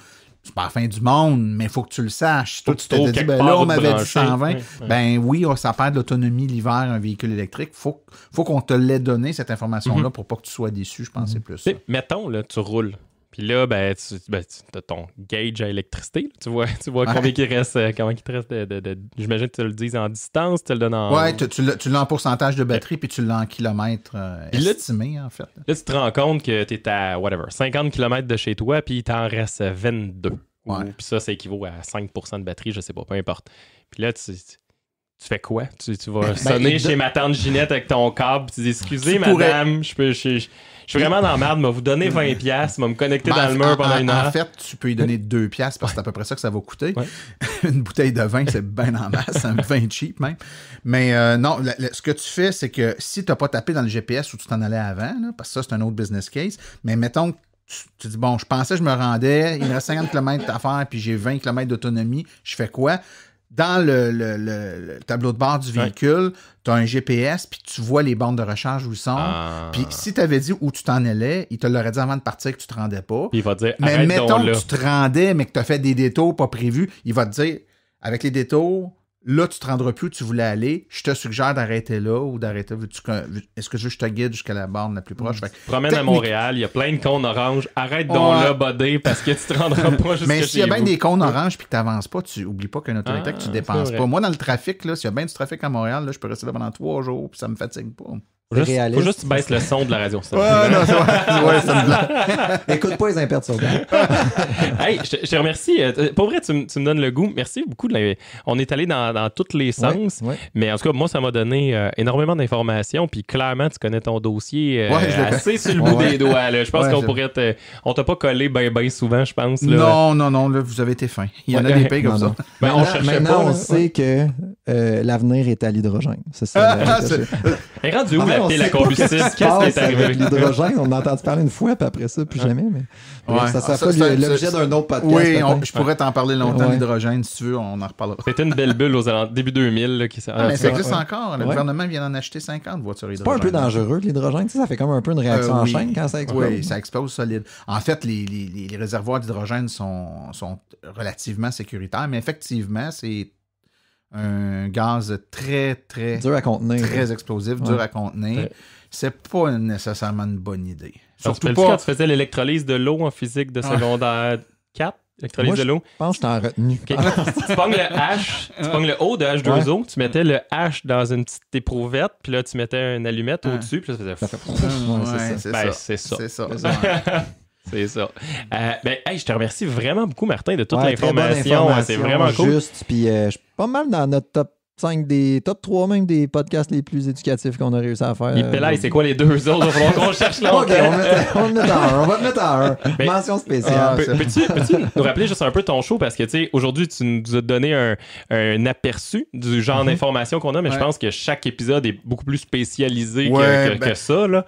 [SPEAKER 2] C'est pas la fin du monde, mais il faut que tu le saches. Toi, tu t'es dit, là, on m'avait dit 120. Ben oui, ça perd de l'autonomie l'hiver, un véhicule électrique. Faut qu'on te l'ait donné, cette information-là, pour pas que tu sois déçu. Je pense que c'est plus ça.
[SPEAKER 3] Mettons, là, tu roules. Puis là, tu as ton gauge à électricité. Tu vois combien il reste, comment il te reste j'imagine que tu le dises en distance, tu le donnes en...
[SPEAKER 2] Ouais, tu l'as en pourcentage de batterie, puis tu l'as en kilomètres estimé, en fait.
[SPEAKER 3] Là, tu te rends compte que tu es à, 50 km de chez toi, puis il t'en reste 22.
[SPEAKER 2] Ouais.
[SPEAKER 3] Puis ça équivaut à 5% de batterie, je sais pas, peu importe. Puis là, tu fais quoi? Tu vas sonner chez ma tante Ginette avec ton câble, puis tu dis, excusez, madame, je suis vraiment dans la merde, m'a vous donner 20$, m'a me connecter dans le mur pendant une heure.
[SPEAKER 2] En fait, tu peux lui donner 2$ parce que c'est à peu près ça que ça va coûter. Ouais. Une bouteille de vin, c'est bien en masse, c'est un vin cheap même. Mais non, ce que tu fais, c'est que si tu n'as pas tapé dans le GPS où tu t'en allais avant, là, parce que ça, c'est un autre business case, mais mettons que tu dis, bon, je pensais que je me rendais, il me reste 50 km à faire, puis j'ai 20 km d'autonomie, je fais quoi? Dans le tableau de bord du véhicule, tu as un GPS, puis tu vois les bornes de recharge où ils sont. Puis si tu avais dit où tu t'en allais, il te l'aurait dit avant de partir que tu te rendais pas.
[SPEAKER 3] Puis il va te dire,
[SPEAKER 2] mais mettons que tu te rendais, mais que tu as fait des détours pas prévus, il va te dire, avec les détours, là, tu te rendras plus où tu voulais aller. Je te suggère d'arrêter là ou d'arrêter. Est-ce que je te guide jusqu'à la borne la plus proche?
[SPEAKER 3] Tu te promènes à Montréal, il y a plein de cônes oranges. Arrête donc là, buddy, parce que tu te rendras pas jusqu'à
[SPEAKER 2] mais s'il y a bien
[SPEAKER 3] vous.
[SPEAKER 2] des cônes oranges puis que tu n'avances pas, tu n'oublies pas qu'un auto électrique, tu ne dépenses pas. Moi, dans le trafic, là, s'il y a bien du trafic à Montréal, là, je peux rester là pendant 3 jours puis ça me fatigue pas.
[SPEAKER 3] Faut juste que tu baisses le son de la radio.
[SPEAKER 2] Ça me blague.
[SPEAKER 4] Écoute pas les imperturbables.
[SPEAKER 3] Hey, je te remercie. Pour vrai, tu me donnes le goût. Merci beaucoup. On est allé dans tous les sens. Ouais. Mais en tout cas, moi, ça m'a donné énormément d'informations. Puis clairement, tu connais ton dossier assez sur le bout des doigts. Là. Je pense qu'on pourrait on t'a pas collé bien souvent, je pense. Là.
[SPEAKER 2] Non, là, vous avez été fin. Il y en a des pays comme ça.
[SPEAKER 4] Maintenant, on sait que l'avenir est à l'hydrogène. C'est ça.
[SPEAKER 3] Elle est rendue où la pile à combustible? Qu'est-ce qui est arrivé avec
[SPEAKER 4] l'hydrogène? On a entendu parler une fois, puis après ça, plus jamais. Mais ça sera pas l'objet d'un autre podcast.
[SPEAKER 2] Oui, je pourrais t'en parler longtemps, l'hydrogène, si tu veux, on en reparlera.
[SPEAKER 3] C'était une belle bulle aux début 2000. Là,
[SPEAKER 2] mais ça existe encore. Le gouvernement vient d'en acheter 50 voitures hydrogène.
[SPEAKER 4] C'est pas un peu dangereux, l'hydrogène? Ça fait comme un peu une réaction en chaîne quand ça explose.
[SPEAKER 2] Oui, ça explose solide. En fait, les réservoirs d'hydrogène sont relativement sécuritaires, mais effectivement, c'est un gaz très
[SPEAKER 4] dur à contenir.
[SPEAKER 2] Très explosif, dur à contenir. Ouais. C'est pas nécessairement une bonne idée.
[SPEAKER 3] Surtout quand tu faisais l'électrolyse de l'eau en physique de secondaire 4, l'électrolyse de l'eau.
[SPEAKER 4] Je pense que je t'en retenu.
[SPEAKER 3] Okay. Tu pognes le H, tu pognes le O de H2O, tu mettais le H dans une petite éprouvette, puis là, tu mettais une allumette au-dessus, puis là, ça faisait... C'est ça. C'est ça. Je te remercie vraiment beaucoup, Martin, de toute l'information. C'est vraiment cool.
[SPEAKER 4] Juste, puis je suis pas mal dans notre top 5 top 3 même des podcasts les plus éducatifs qu'on a réussi à faire.
[SPEAKER 3] Et Pelaï, c'est quoi les deux autres? Il va falloir qu'on cherche longtemps.
[SPEAKER 4] OK, on va te mettre à 1. Mention spéciale.
[SPEAKER 3] Peux-tu nous rappeler juste un peu ton show? Parce que, tu sais, aujourd'hui, tu nous as donné un aperçu du genre d'informations qu'on a, mais je pense que chaque épisode est beaucoup plus spécialisé que ça. Là.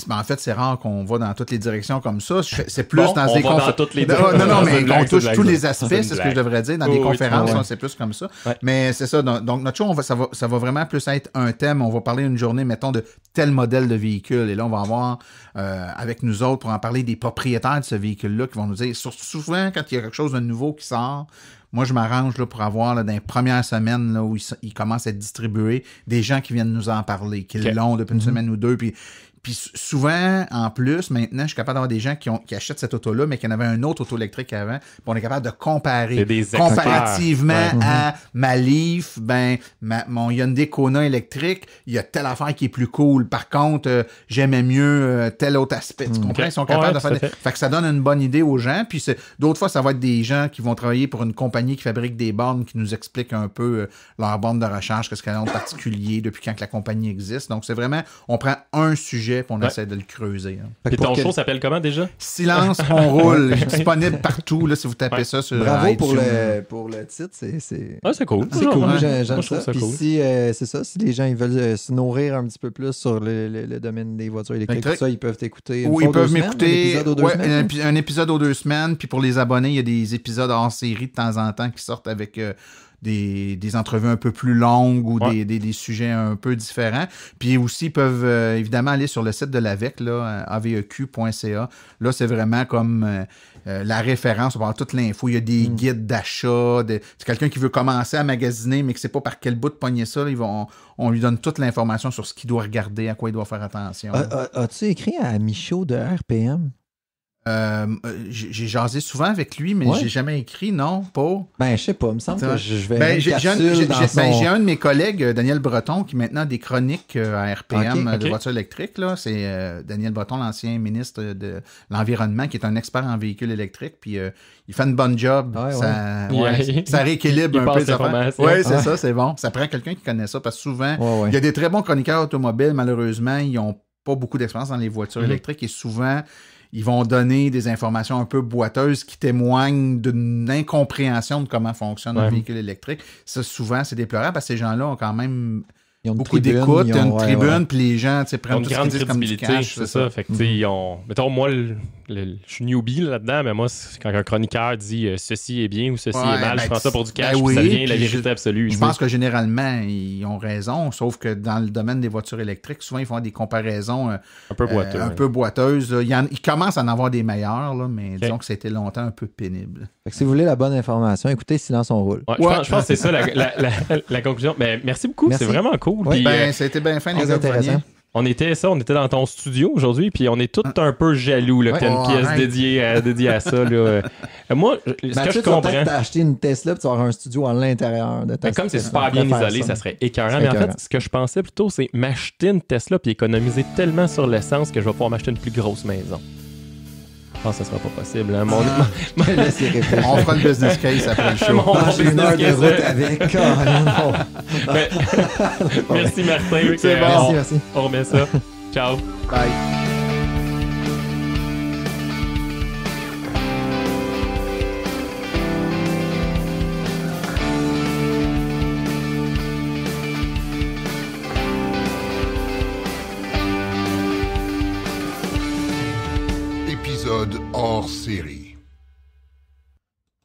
[SPEAKER 2] En fait, c'est rare qu'on va dans toutes les directions comme ça. C'est plus dans des
[SPEAKER 3] conférences. dans toutes les
[SPEAKER 2] Non, mais on touche tous les aspects, c'est ce que je devrais dire. Dans des conférences, c'est plus comme ça. Mais c'est ça. Donc, notre show, ça va vraiment plus être un thème. On va parler une journée, mettons, de tel modèle de véhicule. Et là, on va avoir avec nous autres pour en parler des propriétaires de ce véhicule-là qui vont nous dire, souvent, quand il y a quelque chose de nouveau qui sort, moi, je m'arrange là, pour avoir là, dans les premières semaines là, où ils commencent à être distribués, des gens qui viennent nous en parler, qui l'ont depuis une semaine ou deux. Puis Puis souvent, en plus, maintenant, je suis capable d'avoir des gens qui achètent cette auto-là, mais qui en avaient un autre auto électrique avant. Puis on est capable de comparer comparativement à ma Leaf, mon Hyundai Kona électrique, il y a telle affaire qui est plus cool. Par contre, j'aimais mieux tel autre aspect. Tu comprends? Ils sont capables de faire Fait que ça donne une bonne idée aux gens. Puis d'autres fois, ça va être des gens qui vont travailler pour une compagnie qui fabrique des bornes, qui nous expliquent un peu leur borne de recharge, qu'est-ce qu'elle a de particulier depuis quand que la compagnie existe. Donc, c'est vraiment, on prend un sujet puis on essaie de le creuser.
[SPEAKER 3] Puis ton show s'appelle comment déjà?
[SPEAKER 2] Silence, on roule. Disponible partout, là, si vous tapez ça sur
[SPEAKER 4] Bravo
[SPEAKER 2] iTunes.
[SPEAKER 4] pour le titre. C'est
[SPEAKER 3] c'est cool.
[SPEAKER 4] C'est cool. J'aime
[SPEAKER 3] ça.
[SPEAKER 4] Puis si, c'est ça, si les gens ils veulent se nourrir un petit peu plus sur le domaine des voitures électriques, tout ça, ils peuvent t'écouter
[SPEAKER 2] ils peuvent m'écouter un épisode aux 2 semaines. Puis pour les abonnés, il y a des épisodes hors série de temps en temps qui sortent avec des entrevues un peu plus longues ou des sujets un peu différents. Puis aussi, ils peuvent évidemment aller sur le site de l'AVEC, là, aveq.ca. Là, c'est vraiment comme la référence, on va avoir toute l'info. Il y a des guides d'achat. C'est quelqu'un qui veut commencer à magasiner, mais qui ne sait pas par quel bout de pogner ça. Là, on lui donne toute l'information sur ce qu'il doit regarder, à quoi il doit faire attention.
[SPEAKER 4] As-tu écrit à Michaud de RPM?
[SPEAKER 2] J'ai jasé souvent avec lui, mais j'ai jamais écrit, non, pas.
[SPEAKER 4] Je sais pas, il me semble que je vais j'ai un
[SPEAKER 2] de mes collègues, Daniel Breton, qui maintenant a des chroniques à RPM de voitures électriques. Là. C'est Daniel Breton, l'ancien ministre de l'Environnement, qui est un expert en véhicules électriques, puis il fait une bonne job. Ça rééquilibre un peu les affaires. Oui, c'est ça, c'est bon. Ça prend quelqu'un qui connaît ça, parce que souvent, il y a des très bons chroniqueurs automobiles, malheureusement, ils n'ont pas beaucoup d'expérience dans les voitures électriques, et souvent, ils vont donner des informations un peu boiteuses qui témoignent d'une incompréhension de comment fonctionne un véhicule électrique. Ça, souvent, c'est déplorable parce que ces gens-là ont quand même beaucoup d'écoute, une tribune, puis les gens prennent tout ce qu'ils disent comme du cash.
[SPEAKER 3] C'est ça. Fait que, mettons, moi, je suis newbie là-dedans, mais moi, quand un chroniqueur dit ceci est bien ou ceci est mal, je prends ça pour du cash, puis ça devient la vérité absolue.
[SPEAKER 2] Je pense que généralement, ils ont raison, sauf que dans le domaine des voitures électriques, souvent, ils font des comparaisons un peu boiteuses. Ils commencent à en avoir des meilleures, là, mais disons que c'était longtemps un peu pénible.
[SPEAKER 4] Fait que si vous voulez la bonne information, écoutez Silence, on roule.
[SPEAKER 3] Je pense que c'est ça la conclusion. Mais merci beaucoup, c'est vraiment cool.
[SPEAKER 2] Oui, ça a été bien fin, les
[SPEAKER 4] intéressant.
[SPEAKER 3] On était dans ton studio aujourd'hui, puis on est tous un peu jaloux là, que tu as une pièce dédiée à ça. Là. Moi, ce que je comprends...
[SPEAKER 4] Tu vas acheter une Tesla puis tu vas avoir un studio à l'intérieur de ta
[SPEAKER 3] comme c'est super bien isolé, ça serait écœurant. Mais en fait, ce que je pensais plutôt, c'est m'acheter une Tesla puis économiser tellement sur l'essence que je vais pouvoir m'acheter une plus grosse maison. Je pense que ça sera pas possible. Hein?
[SPEAKER 2] On fera le business case après le show.
[SPEAKER 4] J'ai une heure de route avec.
[SPEAKER 3] Merci Martin.
[SPEAKER 2] C'est bon.
[SPEAKER 4] Merci.
[SPEAKER 3] On remet ça. Ciao.
[SPEAKER 2] Bye.
[SPEAKER 1] Hors série.